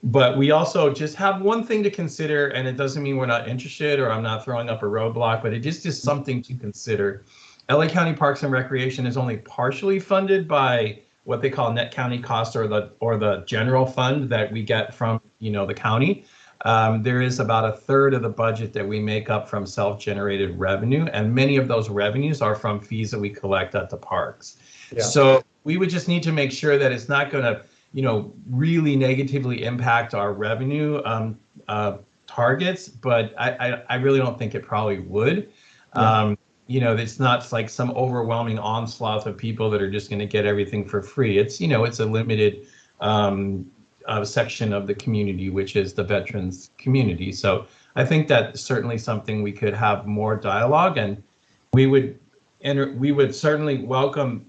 But we also just have one thing to consider, and it doesn't mean we're not interested or I'm not throwing up a roadblock, but it just is something to consider. LA County Parks and Recreation is only partially funded by what they call net county costs or the general fund that we get from the county. There is about a third of the budget that we make up from self-generated revenue, and many of those revenues are from fees that we collect at the parks. Yeah. So we would just need to make sure that it's not going to really negatively impact our revenue targets, but I really don't think it probably would. Yeah. It's not like some overwhelming onslaught of people that are just going to get everything for free. It's a limited section of the community, which is the veterans community. So I think that's certainly something we could have more dialogue, and we would certainly welcome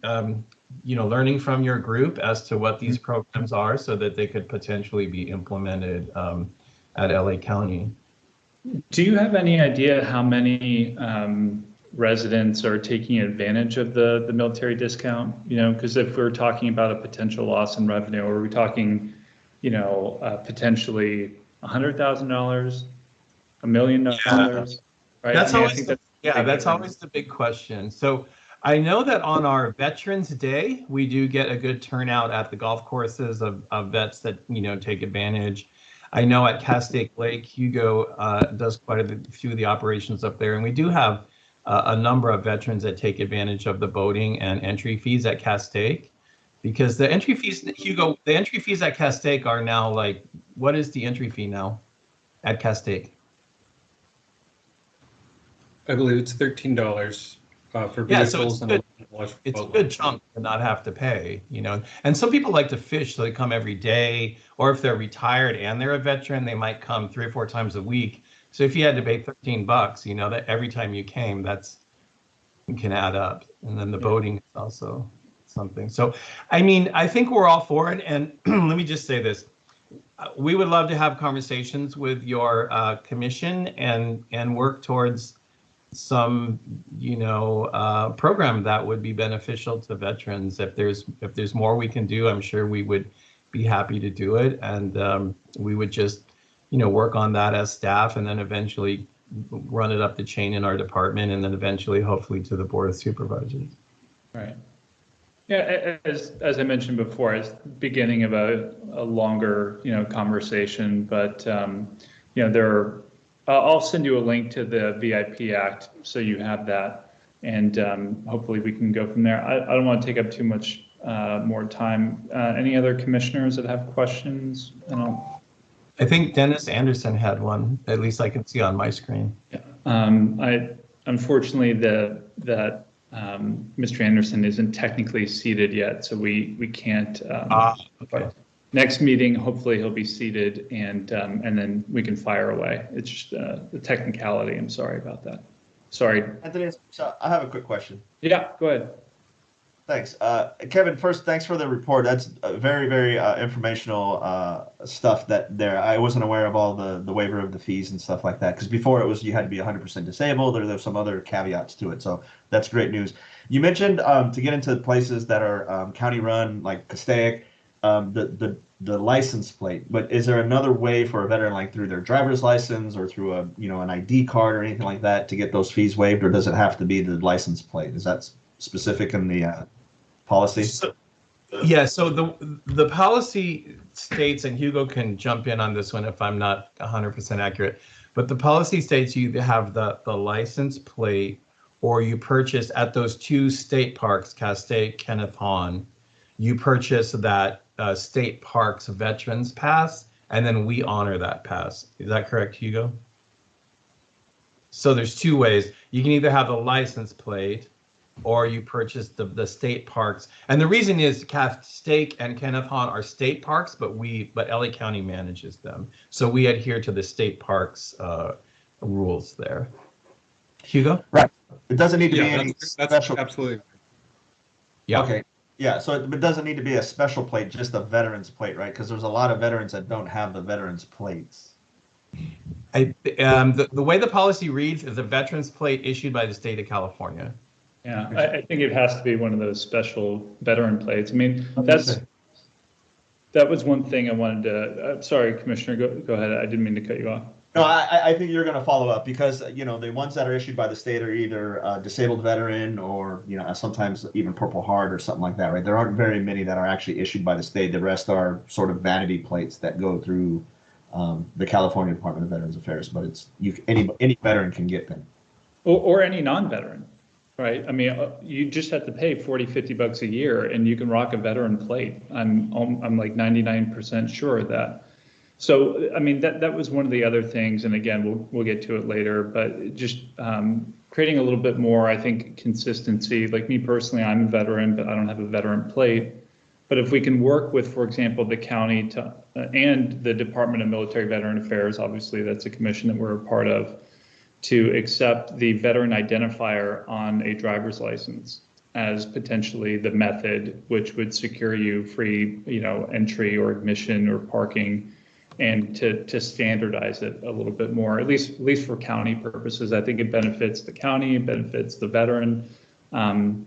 learning from your group as to what these programs are so that they could potentially be implemented at LA County. Do you have any idea how many residents are taking advantage of the military discount? Because if we're talking about a potential loss in revenue, are we talking, potentially $100,000, $1 million? Right? That's always the big question. So I know that on our Veterans Day, we do get a good turnout at the golf courses of vets that, take advantage. I know at Castaic Lake, Hugo does quite a few of the operations up there, and we do have a number of veterans that take advantage of the boating and entry fees at Castaic, because the entry fees, Hugo, the entry fees at Castaic are now like, what is the entry fee now at Castaic? I believe it's $13 for vehicles. Yeah, so it's a good chunk to not have to pay, And some people like to fish, so they come every day, or if they're retired and they're a veteran, they might come 3 or 4 times a week. So if you had to pay $13, that every time you came, it can add up. And then the boating is also something. So, I mean, I think we're all for it. And let me just say this. We would love to have conversations with your commission and work towards some, program that would be beneficial to veterans. If there's more we can do, I'm sure we would be happy to do it. And we would just, work on that as staff, and then eventually run it up the chain in our department, and then eventually, hopefully, to the board of supervisors. Right. Yeah, as I mentioned before, it's the beginning of a longer, conversation, but, I'll send you a link to the VIP Act so you have that, and hopefully we can go from there. I don't want to take up too much more time. Any other commissioners that have questions? I think Dennis Anderson had one, at least I can see on my screen. Yeah. Unfortunately, that Mr. Anderson isn't technically seated yet, so we can't. Okay. Next meeting, hopefully he'll be seated, and then we can fire away. It's just the technicality. I'm sorry about that. Sorry. Anthony, so I have a quick question. Yeah, go ahead. Thanks. Kevin, first, thanks for the report. That's very, very informational stuff there. I wasn't aware of all the waiver of the fees and stuff like that, because before it was you had to be 100% disabled, or there's some other caveats to it. So that's great news. You mentioned to get into places that are county run, like Castaic, the license plate. But is there another way for a veteran, like through their driver's license or through an ID card or anything like that, to get those fees waived, or does it have to be the license plate? Is that specific in the policy? So the policy states, and Hugo can jump in on this one if I'm not 100% accurate, but the policy states you either have the license plate, or you purchase at those two state parks, Castaic, Kenneth Hahn, you purchase that state parks veterans pass, and then we honor that pass. Is that correct, Hugo? So there's two ways. You can either have the license plate, or you purchase the state parks. And the reason is Castaic and Kenneth Hahn are state parks, but LA County manages them. So we adhere to the state parks rules there. Hugo? Right. It doesn't need to be any special. Absolutely. Yeah. Okay. Yeah. So it doesn't need to be a special plate, just a veteran's plate, right? Because there's a lot of veterans that don't have the veterans plates. The way the policy reads is a veterans plate issued by the state of California. Yeah, I think it has to be one of those special veteran plates. I mean, that was one thing I wanted to. Sorry, Commissioner, go ahead. I didn't mean to cut you off. No, I think you're going to follow up, because the ones that are issued by the state are either a disabled veteran, or sometimes even Purple Heart or something like that, right? There aren't very many that are actually issued by the state. The rest are sort of vanity plates that go through the California Department of Veterans Affairs. But any veteran can get them, or any non-veteran. Right. I mean, you just have to pay $40-50 a year, and you can rock a veteran plate. I'm like 99% sure of that. So, I mean, that was one of the other things. And again, we'll get to it later. But just creating a little bit more, I think, consistency. Like me personally, I'm a veteran, but I don't have a veteran plate. But if we can work with, for example, the county and the Department of Military Veteran Affairs, obviously that's a commission that we're a part of, to accept the veteran identifier on a driver's license as potentially the method which would secure you free, entry or admission or parking, and to standardize it a little bit more, at least for county purposes. I think it benefits the county, it benefits the veteran, and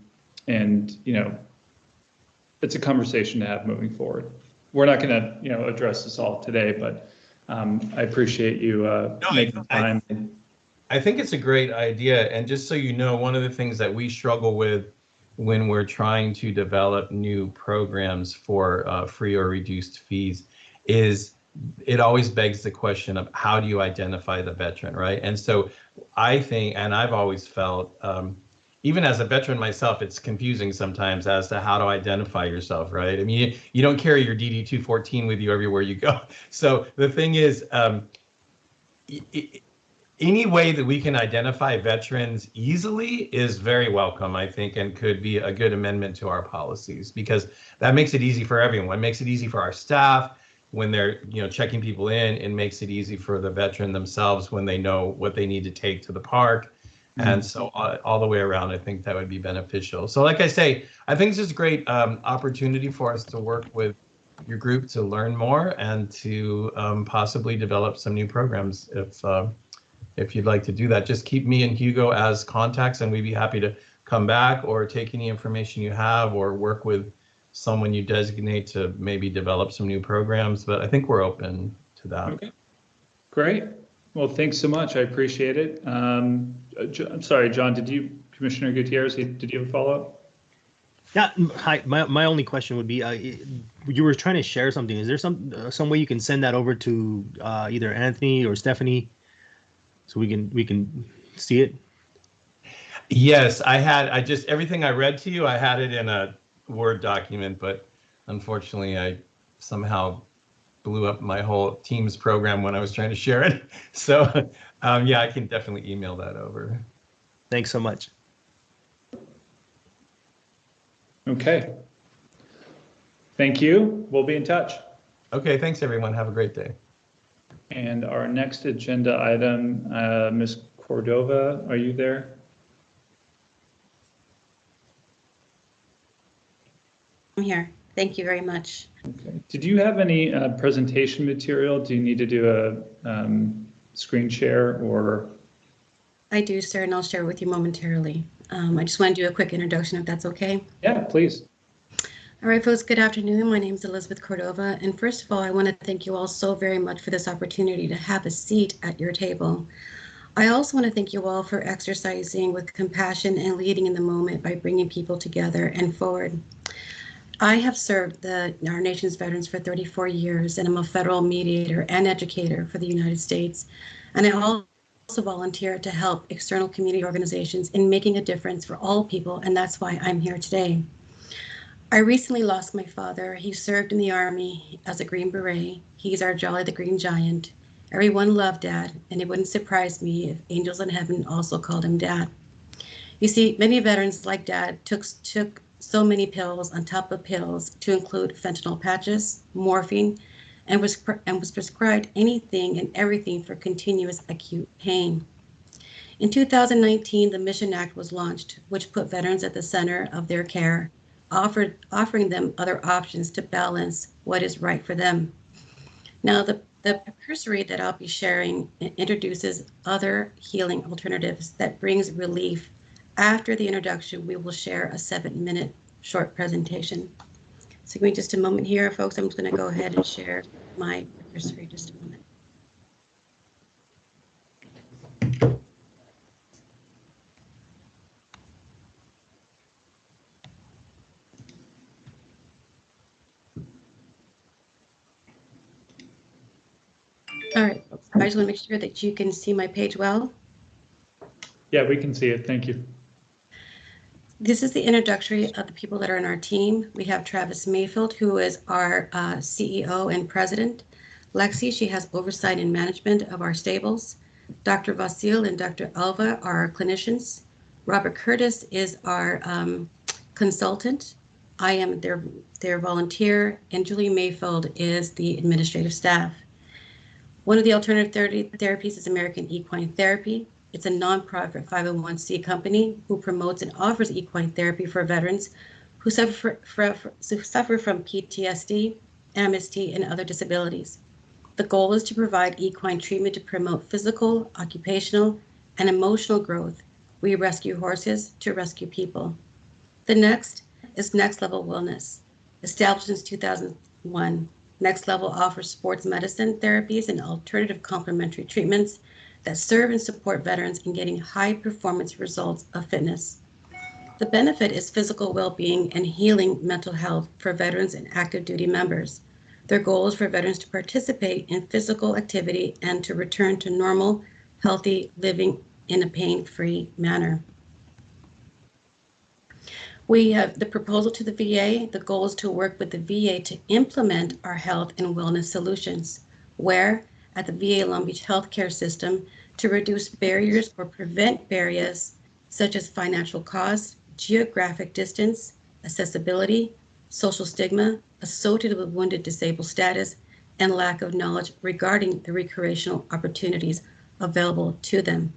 it's a conversation to have moving forward. We're not going to address this all today, but I appreciate you making time. I think it's a great idea. And just so you know, one of the things that we struggle with when we're trying to develop new programs for free or reduced fees is it always begs the question of how do you identify the veteran, right? And so I think, and I've always felt, even as a veteran myself, it's confusing sometimes as to how to identify yourself, right? I mean, you don't carry your DD-214 with you everywhere you go. So the thing is, any way that we can identify veterans easily is very welcome, I think, and could be a good amendment to our policies, because that makes it easy for everyone. It makes it easy for our staff when they're checking people in. It makes it easy for the veteran themselves when they know what they need to take to the park. And so all the way around, I think that would be beneficial. So like I say, I think this is a great opportunity for us to work with your group to learn more and to possibly develop some new programs. If you'd like to do that, just keep me and Hugo as contacts, and we'd be happy to come back or take any information you have or work with someone you designate to maybe develop some new programs. But I think we're open to that. Okay, great. Well, thanks so much. I appreciate it. I'm sorry, John, Commissioner Gutierrez, did you have a follow-up? Yeah, hi. My only question would be, you were trying to share something. Is there some way you can send that over to either Anthony or Stephanie, so we can see it? Yes, everything I read to you, I had it in a Word document, but unfortunately I somehow blew up my whole Teams program when I was trying to share it. So yeah, I can definitely email that over. Thanks so much. Okay. Thank you. We'll be in touch. Okay, thanks everyone. Have a great day. And our next agenda item, Ms. Cordova, are you there? I'm here. Thank you very much. Okay. Did you have any presentation material? Do you need to do a screen share or? I do, sir, and I'll share with you momentarily. I just want to do a quick introduction if that's okay. Yeah, please. All right, folks, good afternoon. My name is Elizabeth Cordova. And first of all, I want to thank you all so very much for this opportunity to have a seat at your table. I also want to thank you all for exercising with compassion and leading in the moment by bringing people together and forward. I have served our nation's veterans for 34 years, and I'm a federal mediator and educator for the United States. And I also volunteer to help external community organizations in making a difference for all people, and that's why I'm here today. I recently lost my father. He served in the Army as a Green Beret. He's our Jolly the Green Giant. Everyone loved Dad, and it wouldn't surprise me if angels in heaven also called him Dad. You see, many veterans like Dad took so many pills on top of pills, to include fentanyl patches, morphine, and was prescribed anything and everything for continuous acute pain. In 2019, the Mission Act was launched, which put veterans at the center of their care, offering them other options to balance what is right for them. Now, the cursory that I'll be sharing introduces other healing alternatives that brings relief. After the introduction, we will share a 7-minute short presentation. So give me just a moment here, folks. I'm just going to go ahead and share my cursory just a moment. All right, folks. I just want to make sure that you can see my page well. Yeah, we can see it. Thank you. This is the introductory of the people that are in our team. We have Travis Mayfield, who is our CEO and president. Lexi, she has oversight and management of our stables. Dr. Vasil and Dr. Alva are our clinicians. Robert Curtis is our consultant. I am their volunteer, and Julie Mayfield is the administrative staff. One of the alternative therapies is American Equine Therapy. It's a nonprofit 501c company who promotes and offers equine therapy for veterans who suffer from PTSD, MST, and other disabilities. The goal is to provide equine treatment to promote physical, occupational, and emotional growth. We rescue horses to rescue people. The next is Next Level Wellness. Established since 2001, Next Level offers sports medicine therapies and alternative complementary treatments that serve and support veterans in getting high performance results of fitness. The benefit is physical well-being and healing mental health for veterans and active duty members. Their goal is for veterans to participate in physical activity and to return to normal, healthy living in a pain-free manner. We have the proposal to the VA. The goal is to work with the VA to implement our health and wellness solutions, where at the VA Long Beach Healthcare System to reduce barriers or prevent barriers such as financial costs, geographic distance, accessibility, social stigma associated with wounded disabled status, and lack of knowledge regarding the recreational opportunities available to them.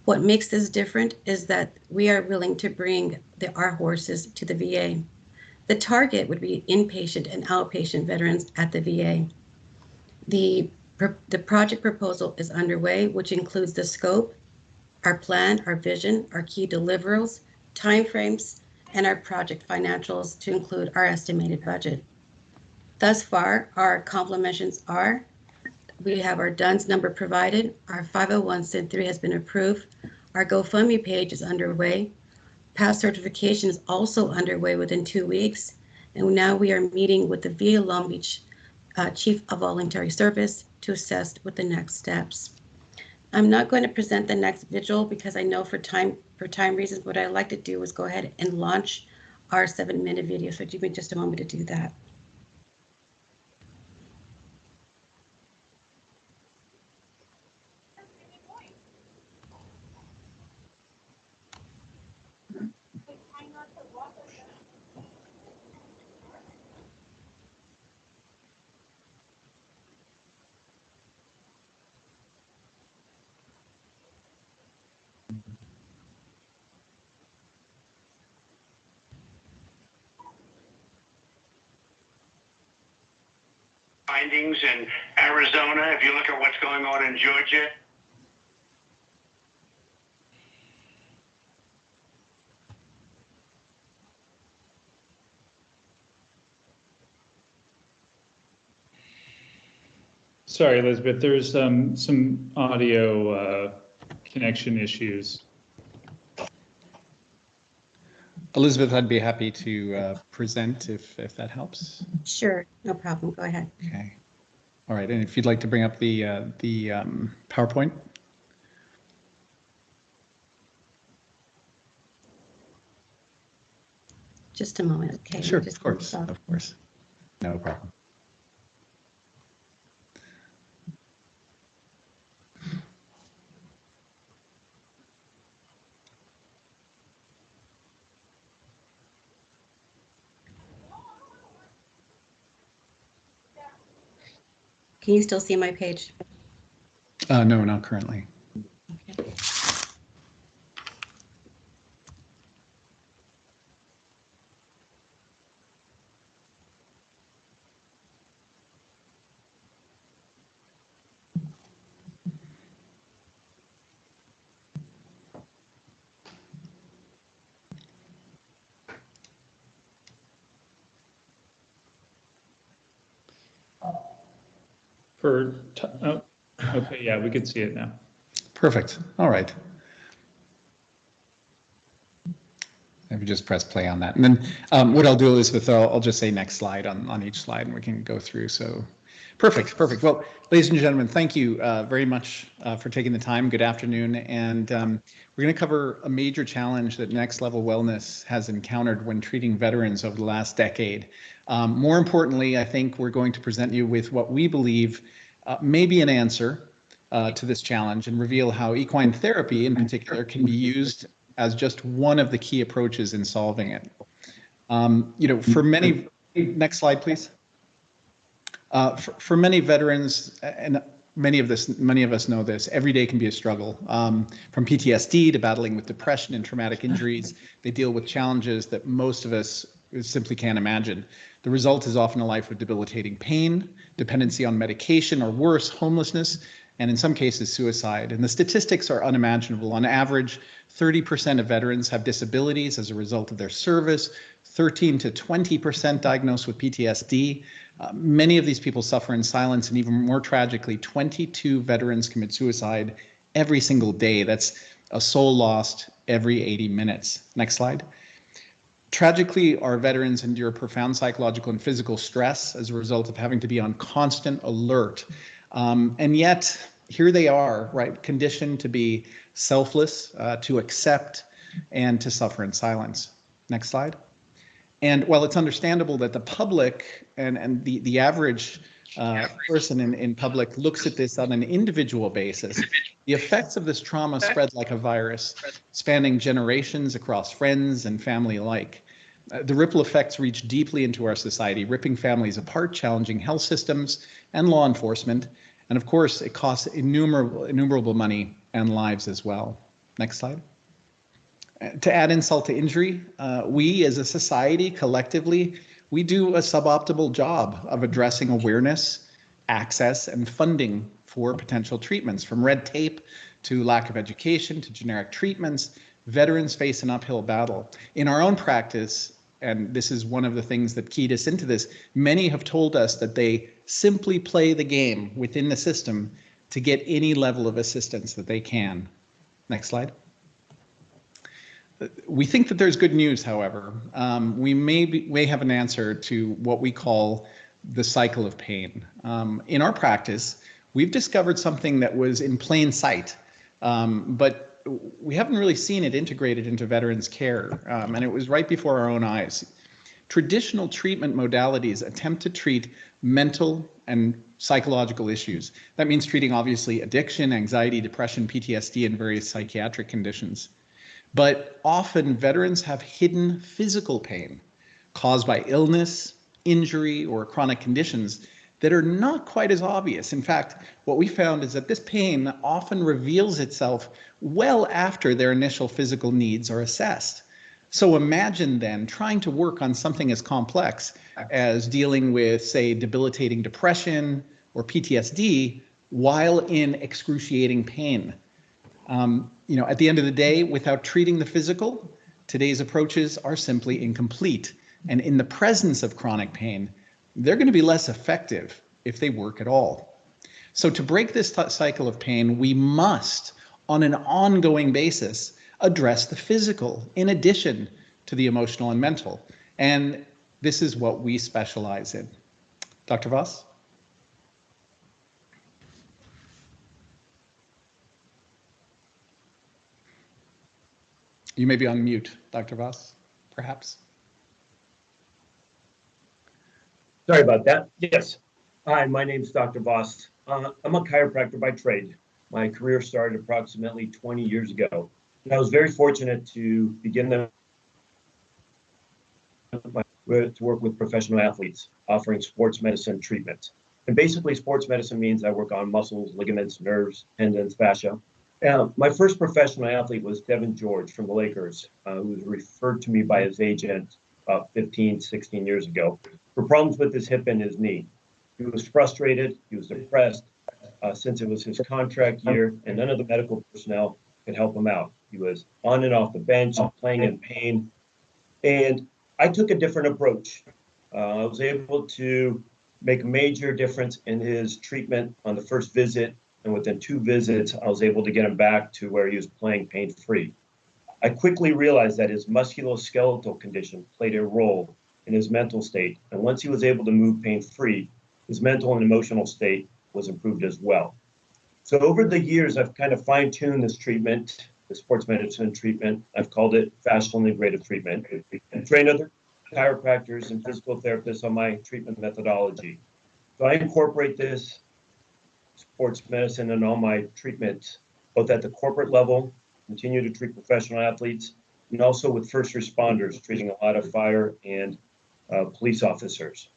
What makes this different is that we are willing to bring our horses to the VA. The target would be inpatient and outpatient veterans at the VA. The project proposal is underway, which includes the scope, our plan, our vision, our key deliverables, timeframes, and our project financials to include our estimated budget. Thus far, our accomplishments are We have our DUNS number provided. Our 501c3 has been approved. Our GoFundMe page is underway. Past certification is also underway within 2 weeks. And now we are meeting with the VA Long Beach Chief of Voluntary Service to assess with the next steps. I'm not going to present the next vigil because I know for time reasons, what I'd like to do is go ahead and launch our 7-minute video. So give me just a moment to do that. Findings in Arizona, if you look at what's going on in Georgia. Sorry, Elizabeth, there's some audio connection issues. Elizabeth, I'd be happy to present if that helps. Sure, no problem. Go ahead. Okay. All right, and if you'd like to bring up the PowerPoint. Just a moment, okay? Sure, of course, no problem. Can you still see my page? No, not currently. Okay. Oh, okay, yeah, we could see it now. Perfect. All right. Maybe just press play on that. And then what I'll do, Elizabeth, I'll just say next slide on each slide and we can go through. So perfect. Well, ladies and gentlemen, thank you very much for taking the time. Good afternoon. And we're going to cover a major challenge that Next Level Wellness has encountered when treating veterans over the last decade. More importantly, I think we're going to present you with what we believe may be an answer to this challenge and reveal how equine therapy in particular can be used as just one of the key approaches in solving it. For many, next slide, please. For many veterans, and many of us know this, every day can be a struggle. From PTSD to battling with depression and traumatic injuries, they deal with challenges that most of us simply can't imagine. The result is often a life with debilitating pain, dependency on medication, or worse, homelessness, and in some cases, suicide. And the statistics are unimaginable. On average, 30% of veterans have disabilities as a result of their service, 13 to 20% diagnosed with PTSD. Many of these people suffer in silence, and even more tragically, 22 veterans commit suicide every single day. That's a soul lost every 80 minutes. Next slide. Tragically, our veterans endure profound psychological and physical stress as a result of having to be on constant alert. And yet, here they are, right, conditioned to be selfless, to accept, and to suffer in silence. Next slide. And while it's understandable that the public and the average person in public looks at this on an individual basis, the effects of this trauma spread like a virus, spanning generations across friends and family alike. The ripple effects reach deeply into our society, ripping families apart, challenging health systems and law enforcement. And of course, it costs innumerable money and lives as well. Next slide. To add insult to injury, we as a society, collectively, we do a suboptimal job of addressing awareness, access, and funding for potential treatments. From red tape to lack of education to generic treatments, veterans face an uphill battle. In our own practice, and this is one of the things that keyed us into this, many have told us that they simply play the game within the system to get any level of assistance that they can. Next slide. We think that there's good news, however. We may have an answer to what we call the cycle of pain. In our practice, we've discovered something that was in plain sight, but we haven't really seen it integrated into veterans care, and it was right before our own eyes. Traditional treatment modalities attempt to treat mental and psychological issues. That means treating, obviously, addiction, anxiety, depression, PTSD, and various psychiatric conditions. But often veterans have hidden physical pain caused by illness, injury, or chronic conditions that are not quite as obvious. In fact, what we found is that this pain often reveals itself well after their initial physical needs are assessed. So imagine then trying to work on something as complex as dealing with, say, debilitating depression or PTSD while in excruciating pain. At the end of the day, without treating the physical, today's approaches are simply incomplete. And in the presence of chronic pain, they're going to be less effective if they work at all. So to break this cycle of pain, we must, on an ongoing basis, address the physical in addition to the emotional and mental. And this is what we specialize in. Dr. Voss? You may be on mute, Dr. Voss, perhaps. Sorry about that. Yes. Hi, my name is Dr. Voss. I'm a chiropractor by trade. My career started approximately 20 years ago. And I was very fortunate to begin to work with professional athletes, offering sports medicine treatment. And basically, sports medicine means I work on muscles, ligaments, nerves, tendons, fascia. My first professional athlete was Devin George from the Lakers, who was referred to me by his agent about 15, 16 years ago for problems with his hip and his knee. He was frustrated, he was depressed, since it was his contract year and none of the medical personnel could help him out. He was on and off the bench, playing in pain. And I took a different approach. I was able to make a major difference in his treatment on the first visit. And within 2 visits, I was able to get him back to where he was playing pain-free. I quickly realized that his musculoskeletal condition played a role in his mental state. And once he was able to move pain-free, his mental and emotional state was improved as well. So over the years, I've kind of fine-tuned this treatment, the sports medicine treatment. I've called it fascial integrative treatment, and trained other chiropractors and physical therapists on my treatment methodology. So I incorporate this sports medicine in all my treatments, both at the corporate level, continue to treat professional athletes, and also with first responders, treating a lot of fire and police officers.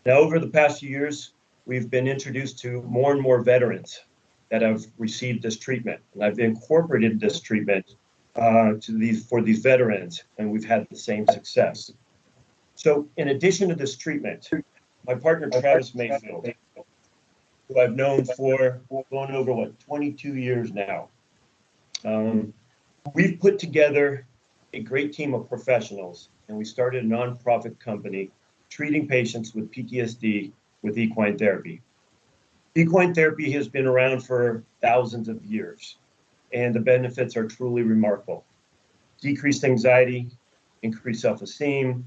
Now, over the past few years, we've been introduced to more and more veterans that have received this treatment. And I've incorporated this treatment for these veterans, and we've had the same success. So in addition to this treatment, my partner, Travis Mayfield, who I've known for going over, 22 years now, we've put together a great team of professionals, and we started a nonprofit company treating patients with PTSD with equine therapy. Equine therapy has been around for thousands of years, and the benefits are truly remarkable. Decreased anxiety, increased self-esteem,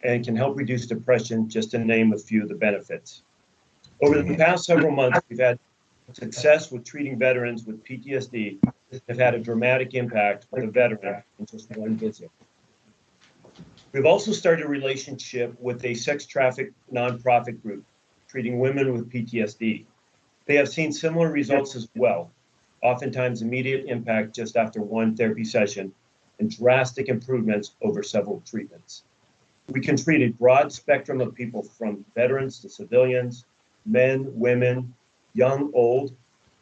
and can help reduce depression, just to name a few of the benefits. Over the past several months, we've had success with treating veterans with PTSD that have had a dramatic impact on the veteran in just one visit. We've also started a relationship with a sex traffic nonprofit group treating women with PTSD. They have seen similar results as well, oftentimes immediate impact just after one therapy session and drastic improvements over several treatments. We can treat a broad spectrum of people from veterans to civilians, men, women, young, old,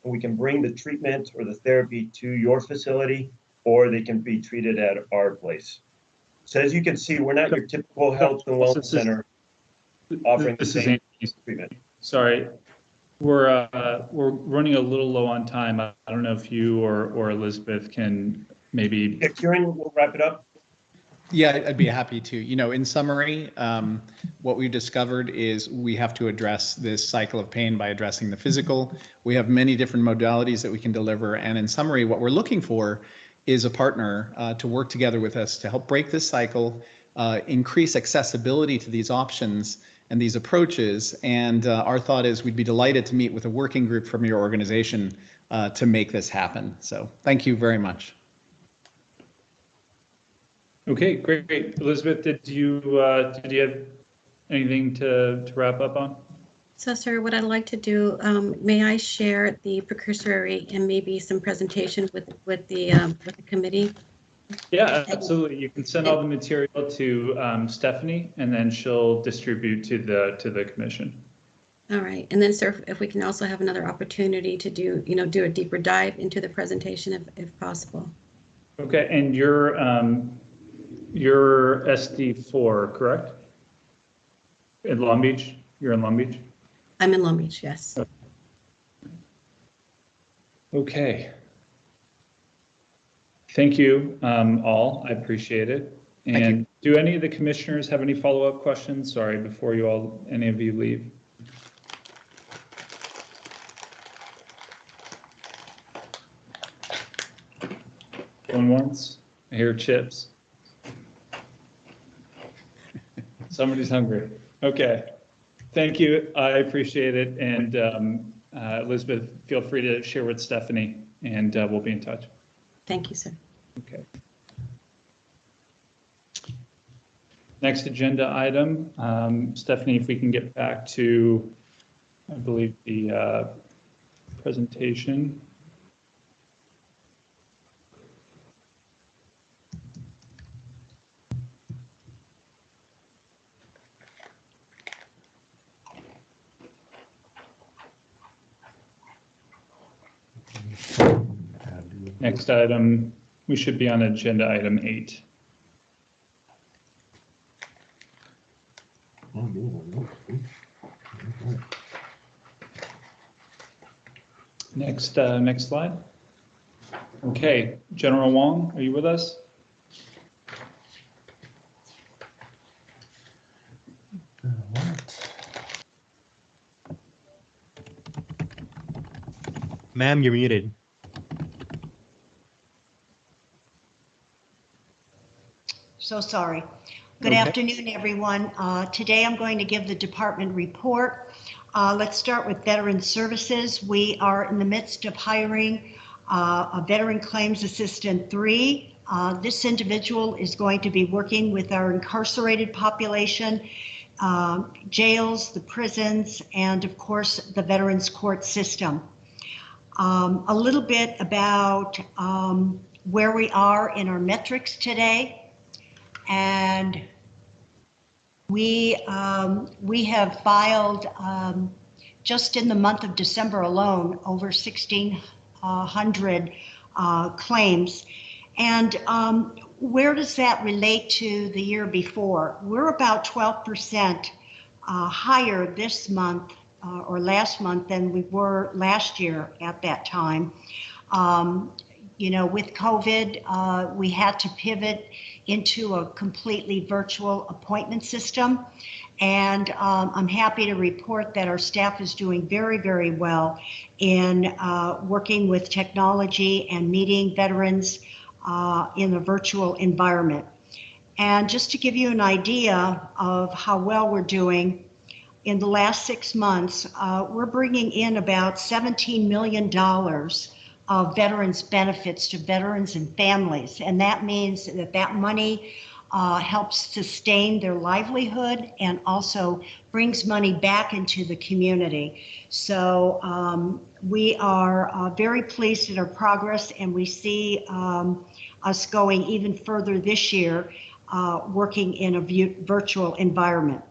and we can bring the treatment or the therapy to your facility, or they can be treated at our place. So as you can see, we're not your typical health and wellness center offering the same treatment. Sorry, we're running a little low on time. I don't know if you or Elizabeth can maybe. Yeah, Kieran, we'll wrap it up. Yeah, I'd be happy to. In summary, what we discovered is we have to address this cycle of pain by addressing the physical. We have many different modalities that we can deliver. And in summary, what we're looking for is a partner to work together with us to help break this cycle, increase accessibility to these options and these approaches. And our thought is we'd be delighted to meet with a working group from your organization to make this happen. So thank you very much. Okay, great. Elizabeth, did you have anything to wrap up on? So, sir, what I'd like to do, may I share the precursory and maybe some presentations with the committee? Yeah, absolutely. You can send all the material to Stephanie, and then she'll distribute to the commission. All right, and then, sir, if we can also have another opportunity to do a deeper dive into the presentation, if possible. Okay, and you're SD4, correct? In Long Beach? You're in Long Beach? I'm in Long Beach, yes. Okay. Thank you all. I appreciate it. And do any of the commissioners have any follow-up questions? Sorry, before any of you leave. Going once? I hear chips. Somebody's hungry. Okay. Thank you. I appreciate it. And Elizabeth, feel free to share with Stephanie, and we'll be in touch. Thank you, sir. Okay. Next agenda item, Stephanie, if we can get back to, I believe, the presentation. Next item, we should be on agenda item 8. Next slide. Okay, General Wong, are you with us? Ma'am, you're muted. So sorry. Good afternoon, everyone. Today I'm going to give the department report. Let's start with Veteran Services. We are in the midst of hiring a Veteran Claims Assistant 3. This individual is going to be working with our incarcerated population, jails, the prisons, and of course the Veterans Court system. A little bit about where we are in our metrics today. And we have filed just in the month of December alone over 1,600 claims. And where does that relate to the year before? We're about 12% higher this month or last month than we were last year at that time. With COVID, we had to pivot into a completely virtual appointment system. And I'm happy to report that our staff is doing very, very well in working with technology and meeting veterans in a virtual environment. And just to give you an idea of how well we're doing, in the last 6 months, we're bringing in about $17 million of veterans benefits to veterans and families. And that means that money helps sustain their livelihood and also brings money back into the community. So we are very pleased at our progress, and we see us going even further this year, working in a virtual environment.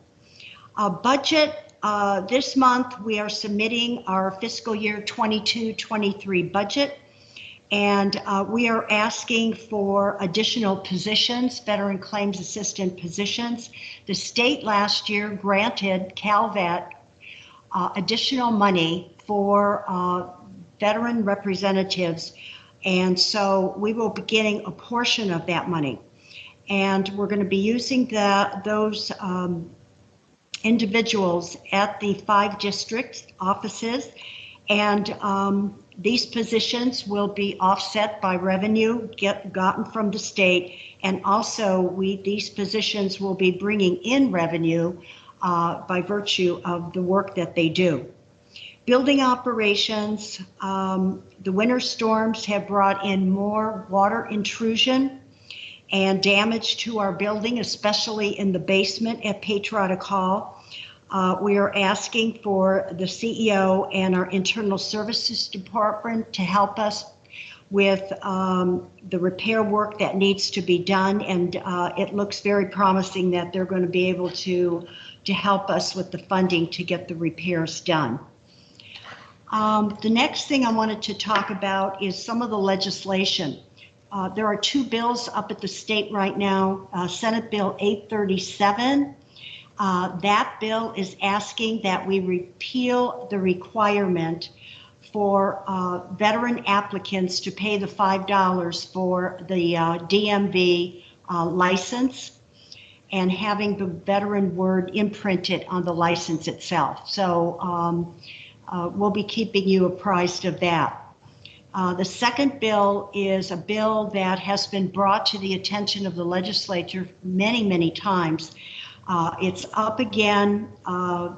Budget. This month, we are submitting our fiscal year 22-23 budget, and we are asking for additional positions, Veteran Claims Assistant positions. The state last year granted CalVet additional money for veteran representatives, and so we will be getting a portion of that money. And we're going to be using those individuals at the 5 district offices. And these positions will be offset by revenue gotten from the state. And also these positions will be bringing in revenue by virtue of the work that they do. Building operations, the winter storms have brought in more water intrusion and damage to our building, especially in the basement at Patriotic Hall. We are asking for the CEO and our Internal Services Department to help us with the repair work that needs to be done. And it looks very promising that they're going to be able to help us with the funding to get the repairs done. The next thing I wanted to talk about is some of the legislation. There are 2 bills up at the state right now, Senate Bill 837. That bill is asking that we repeal the requirement for veteran applicants to pay the $5 for the DMV license and having the veteran word imprinted on the license itself. So we'll be keeping you apprised of that. The second bill is a bill that has been brought to the attention of the legislature many, many times. It's up again.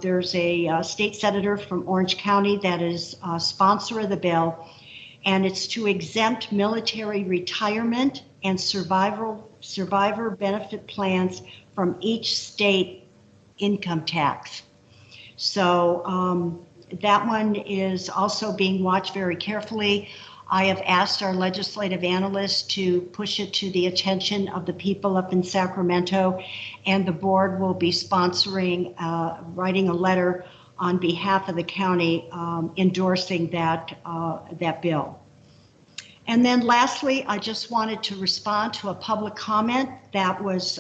There's a state senator from Orange County that is a sponsor of the bill, and it's to exempt military retirement and survivor benefit plans from each state income tax. So that one is also being watched very carefully. I have asked our legislative analysts to push it to the attention of the people up in Sacramento, and the board will be sponsoring, writing a letter on behalf of the county endorsing that bill. And then lastly, I just wanted to respond to a public comment that was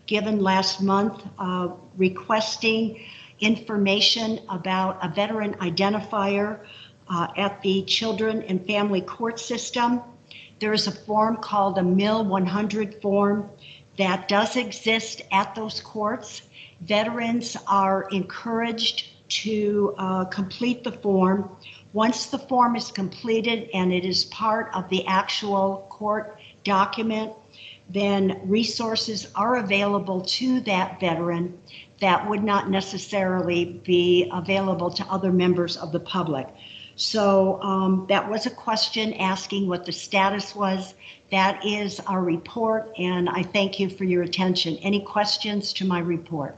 given last month requesting information about a veteran identifier at the Children and Family Court System. There is a form called a MIL 100 form that does exist at those courts. Veterans are encouraged to complete the form. Once the form is completed and it is part of the actual court document, then resources are available to that veteran that would not necessarily be available to other members of the public. So that was a question asking what the status was. That is our report, and I thank you for your attention. Any questions to my report?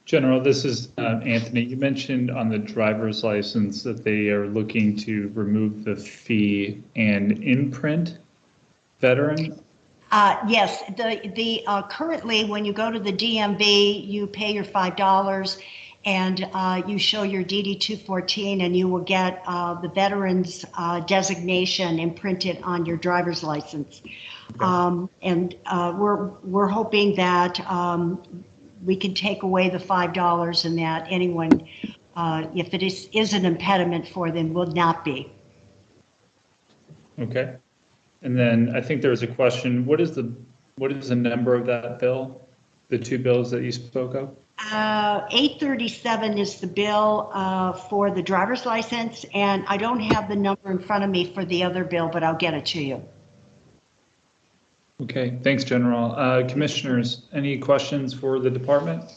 General, this is Anthony. You mentioned on the driver's license that they are looking to remove the fee and imprint veteran. Yes, currently when you go to the DMV, you pay your $5 and you show your DD 214 and you will get the veteran's designation imprinted on your driver's license. Okay. We're hoping that we can take away the $5 and that anyone, if it is an impediment for them, will not be. Okay. And then I think there was a question, what is the number of that bill? The 2 bills that you spoke of? 837 is the bill for the driver's license, and I don't have the number in front of me for the other bill, but I'll get it to you. Okay, thanks, General. Commissioners, any questions for the department?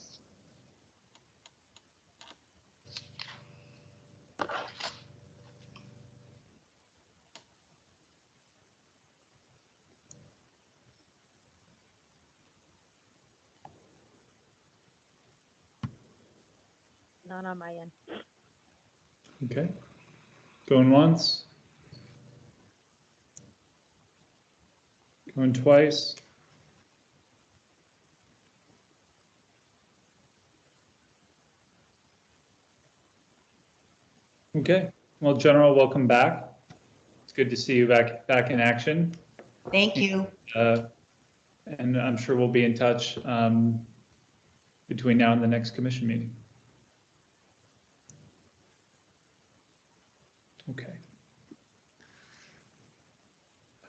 None on my end. Okay. Going once. Going twice. Okay. Well, General, welcome back. It's good to see you back in action. Thank you. And I'm sure we'll be in touch between now and the next commission meeting. Okay.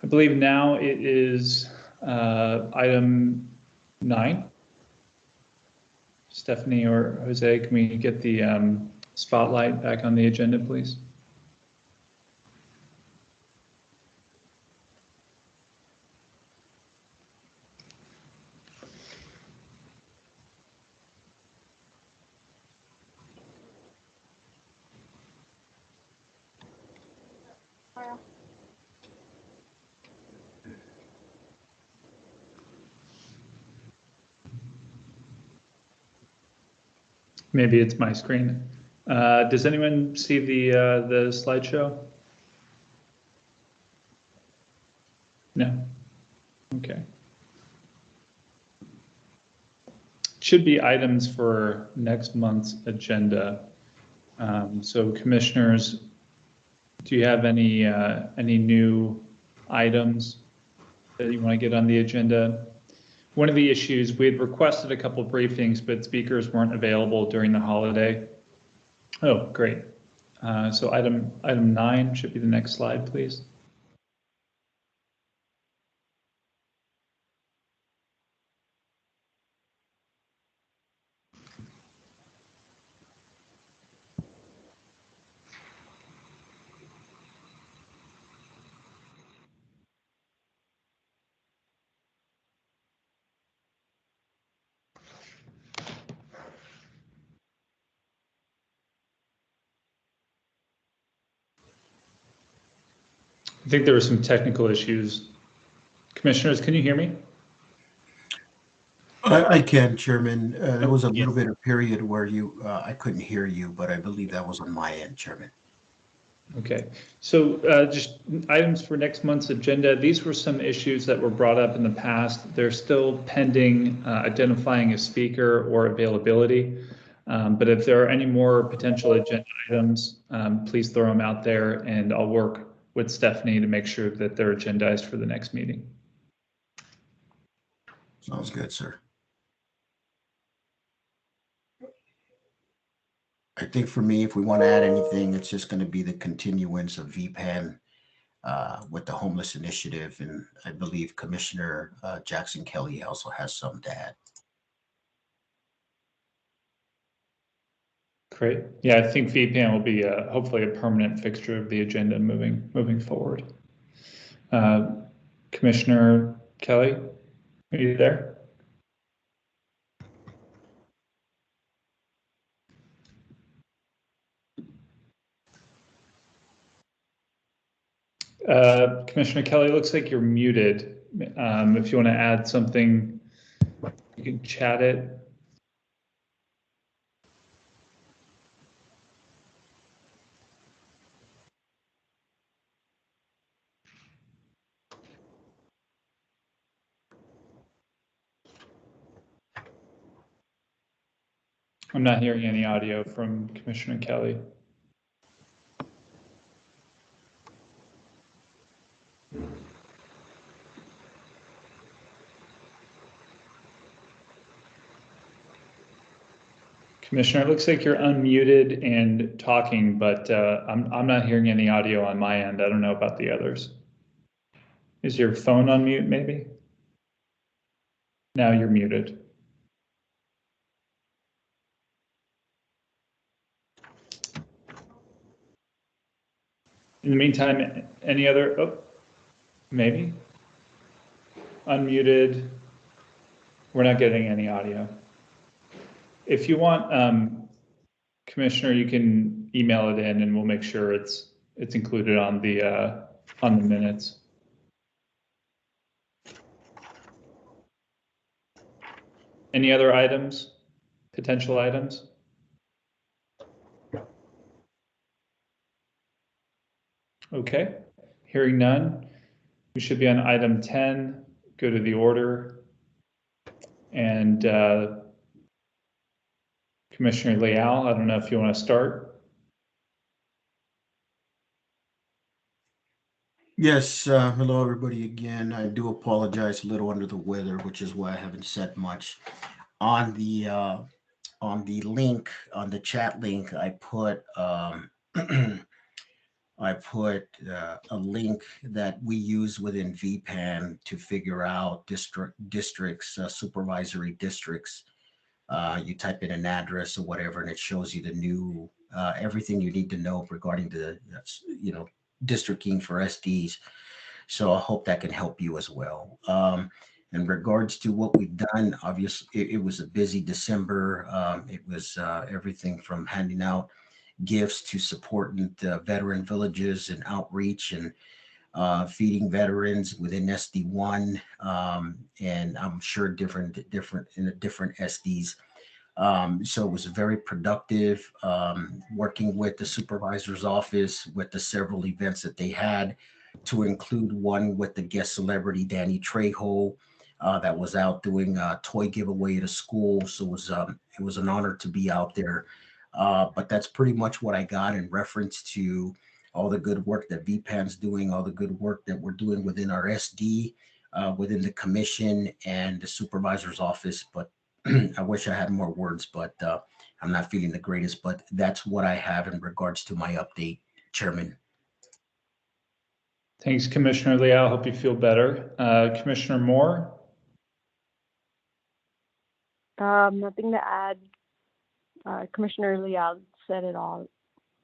I believe now it is item 9. Stephanie or Jose, can we get the spotlight back on the agenda, please? Maybe it's my screen. Does anyone see the slideshow? No. Okay. Should be items for next month's agenda. So commissioners, do you have any new items that you want to get on the agenda? One of the issues, we had requested a couple briefings, but speakers weren't available during the holiday. Oh, great. So item 9 should be the next slide, please. I think there were some technical issues. Commissioners, can you hear me? I can, Chairman. There was a little bit of period where I couldn't hear you, but I believe that was on my end, Chairman. Okay, so just items for next month's agenda. These were some issues that were brought up in the past. They're still pending identifying a speaker or availability. But if there are any more potential agenda items, please throw them out there and I'll work with Stephanie to make sure that they're agendized for the next meeting. Sounds good, sir. I think for me, if we want to add anything, it's just going to be the continuance of VPAN with the homeless initiative. And I believe Commissioner Jackson Kelly also has some to add. Great. Yeah, I think VPN will be hopefully a permanent fixture of the agenda moving forward. Commissioner Kelly, are you there? Commissioner Kelly, looks like you're muted. If you want to add something, you can chat it. I'm not hearing any audio from Commissioner Kelly. Commissioner, it looks like you're unmuted and talking, but I'm not hearing any audio on my end. I don't know about the others. Is your phone on mute maybe? Now you're muted. In the meantime, any other, oh, maybe? Unmuted. We're not getting any audio. If you want, Commissioner, you can email it in and we'll make sure it's included on the minutes. Any other items, potential items? Okay, hearing none, we should be on item 10, go to the order. And Commissioner Leal, I don't know if you want to start. Yes, hello everybody again. I do apologize, a little under the weather, which is why I haven't said much. On the link, on the chat link, I put I put a link that we use within VPAN to figure out districts, supervisory districts. You type in an address or whatever, and it shows you the new everything you need to know regarding the districting for SDs. So I hope that can help you as well. In regards to what we've done, obviously it was a busy December. It was everything from handing out gifts to supporting the veteran villages and outreach and feeding veterans within SD1, and I'm sure different SDs. So it was very productive, working with the supervisor's office with the several events that they had, to include one with the guest celebrity Danny Trejo, that was out doing a toy giveaway at a school. So it was an honor to be out there. But that's pretty much what I got in reference to all the good work that VPAN's doing, all the good work that we're doing within our SD, within the commission and the supervisor's office. But I wish I had more words, but I'm not feeling the greatest. But that's what I have in regards to my update, Chairman. Thanks, Commissioner Leal. Hope you feel better. Commissioner Moore? Nothing to add. Commissioner Leal said it all.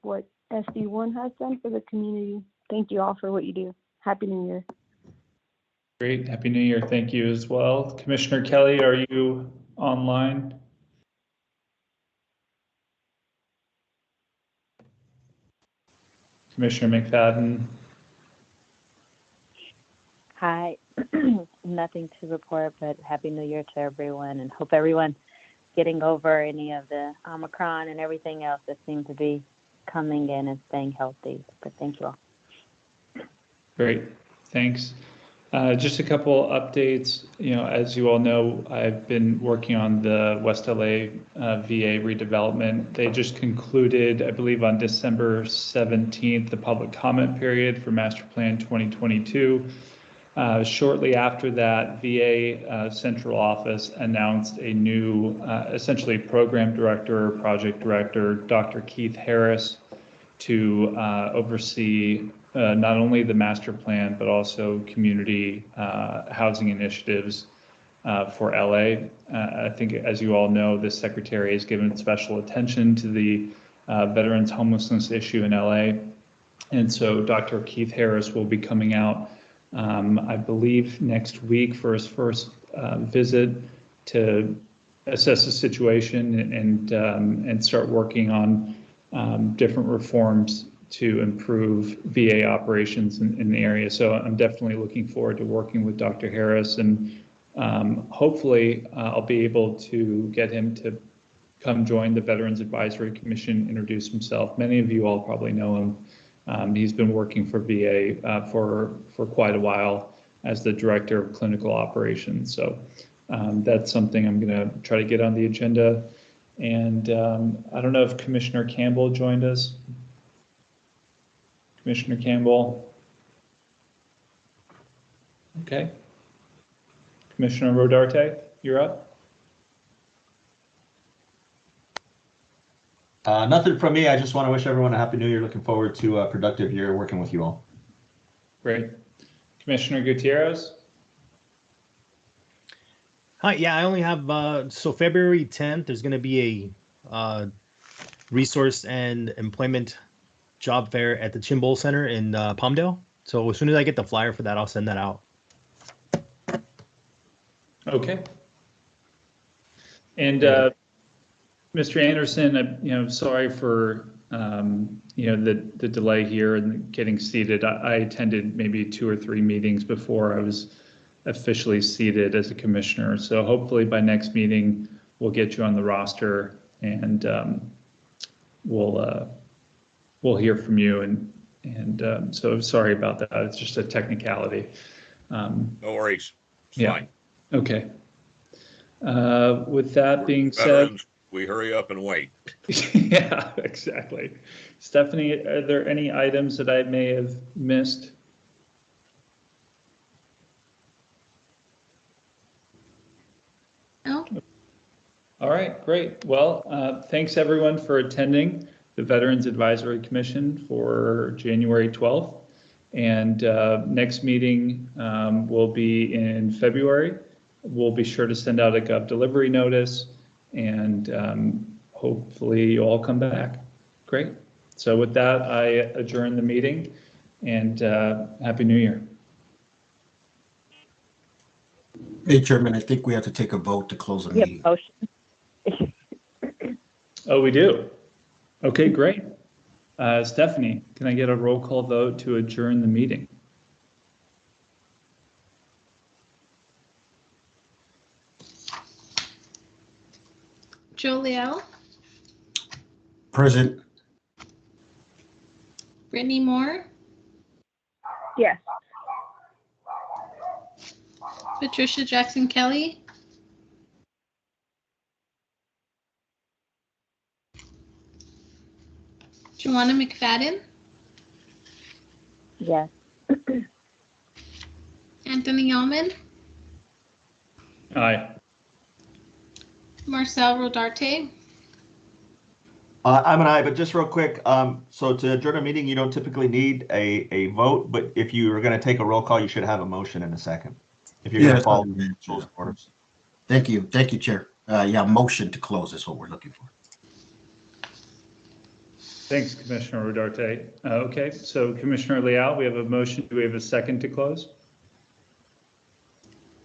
What SD1 has done for the community. Thank you all for what you do. Happy New Year. Great. Happy New Year. Thank you as well. Commissioner Kelly, are you online? Commissioner McFadden? Hi. Nothing to report, but Happy New Year to everyone, and hope everyone's getting over any of the Omicron and everything else that seems to be coming in and staying healthy. But thank you all. Great. Thanks. Just a couple updates. As you all know, I've been working on the West LA VA redevelopment. They just concluded, I believe, on December 17th, the public comment period for Master Plan 2022. Shortly after that, VA Central Office announced a new, essentially program director, project director, Dr. Keith Harris, to oversee not only the master plan, but also community housing initiatives for LA. I think, as you all know, the secretary has given special attention to the veterans homelessness issue in LA. And so Dr. Keith Harris will be coming out, I believe, next week for his first visit to assess the situation and start working on different reforms to improve VA operations in the area. So I'm definitely looking forward to working with Dr. Harris, and hopefully I'll be able to get him to come join the Veterans Advisory Commission, introduce himself. Many of you all probably know him. He's been working for VA for quite a while as the Director of Clinical Operations. So that's something I'm going to try to get on the agenda. And I don't know if Commissioner Campbell joined us. Commissioner Campbell. Okay. Commissioner Rodarte, you're up. Nothing from me. I just want to wish everyone a Happy New Year. Looking forward to a productive year working with you all. Great. Commissioner Gutierrez. Hi, yeah, I only have, so February 10th, there's going to be a resource and employment job fair at the Chimbol Center in Palmdale. So as soon as I get the flyer for that, I'll send that out. Okay. And Mr. Anderson, sorry for the delay here and getting seated. I attended maybe 2 or 3 meetings before I was officially seated as a commissioner. So hopefully by next meeting we'll get you on the roster, and we'll hear from you. And so sorry about that. It's just a technicality. No worries. It's yeah. fine. Okay. With that being Veterans, said, we hurry up and wait. yeah, exactly. Stephanie, are there any items that I may have missed? No. All right, great. Well, thanks everyone for attending. the Veterans Advisory Commission for January 12th. And next meeting will be in February. We'll be sure to send out a Gov delivery notice, and hopefully you all come back. Great. So with that, I adjourn the meeting, and Happy New Year. Hey, Chairman, I think we have to take a vote to close the meeting. Motion. Oh, we do? Okay, great. Stephanie, can I get a roll call vote to adjourn the meeting? Joe Leal, Present. Brittany Moore, Yes. Patricia Jackson Kelly, Joanna McFadden, Yes. Anthony Alman, Aye. Marcel Rodarte. I'm an aye, but just real quick, so to adjourn a meeting, you don't typically need a vote, but if you are going to take a roll call, you should have a motion in a second. If you're going to follow the rules and orders. Thank you, Chair. Yeah, motion to close is what we're looking for. Thanks, Commissioner Rodarte. Okay, so Commissioner Leal, we have a motion. Do we have a second to close?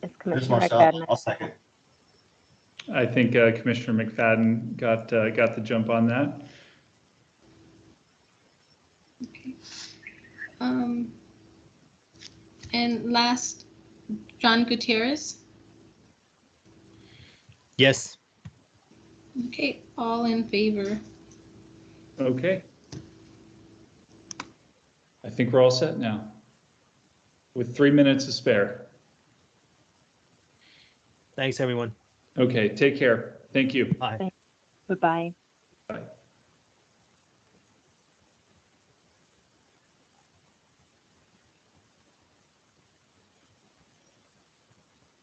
It's This Commissioner Marcel, McFadden. I'll second. I think Commissioner McFadden got the jump on that. Okay. And last, John Gutierrez. Yes. Okay, all in favor. Okay. I think we're all set now, with 3 minutes to spare. Thanks, everyone. Okay, take care. Thank you. Bye. Goodbye. Bye.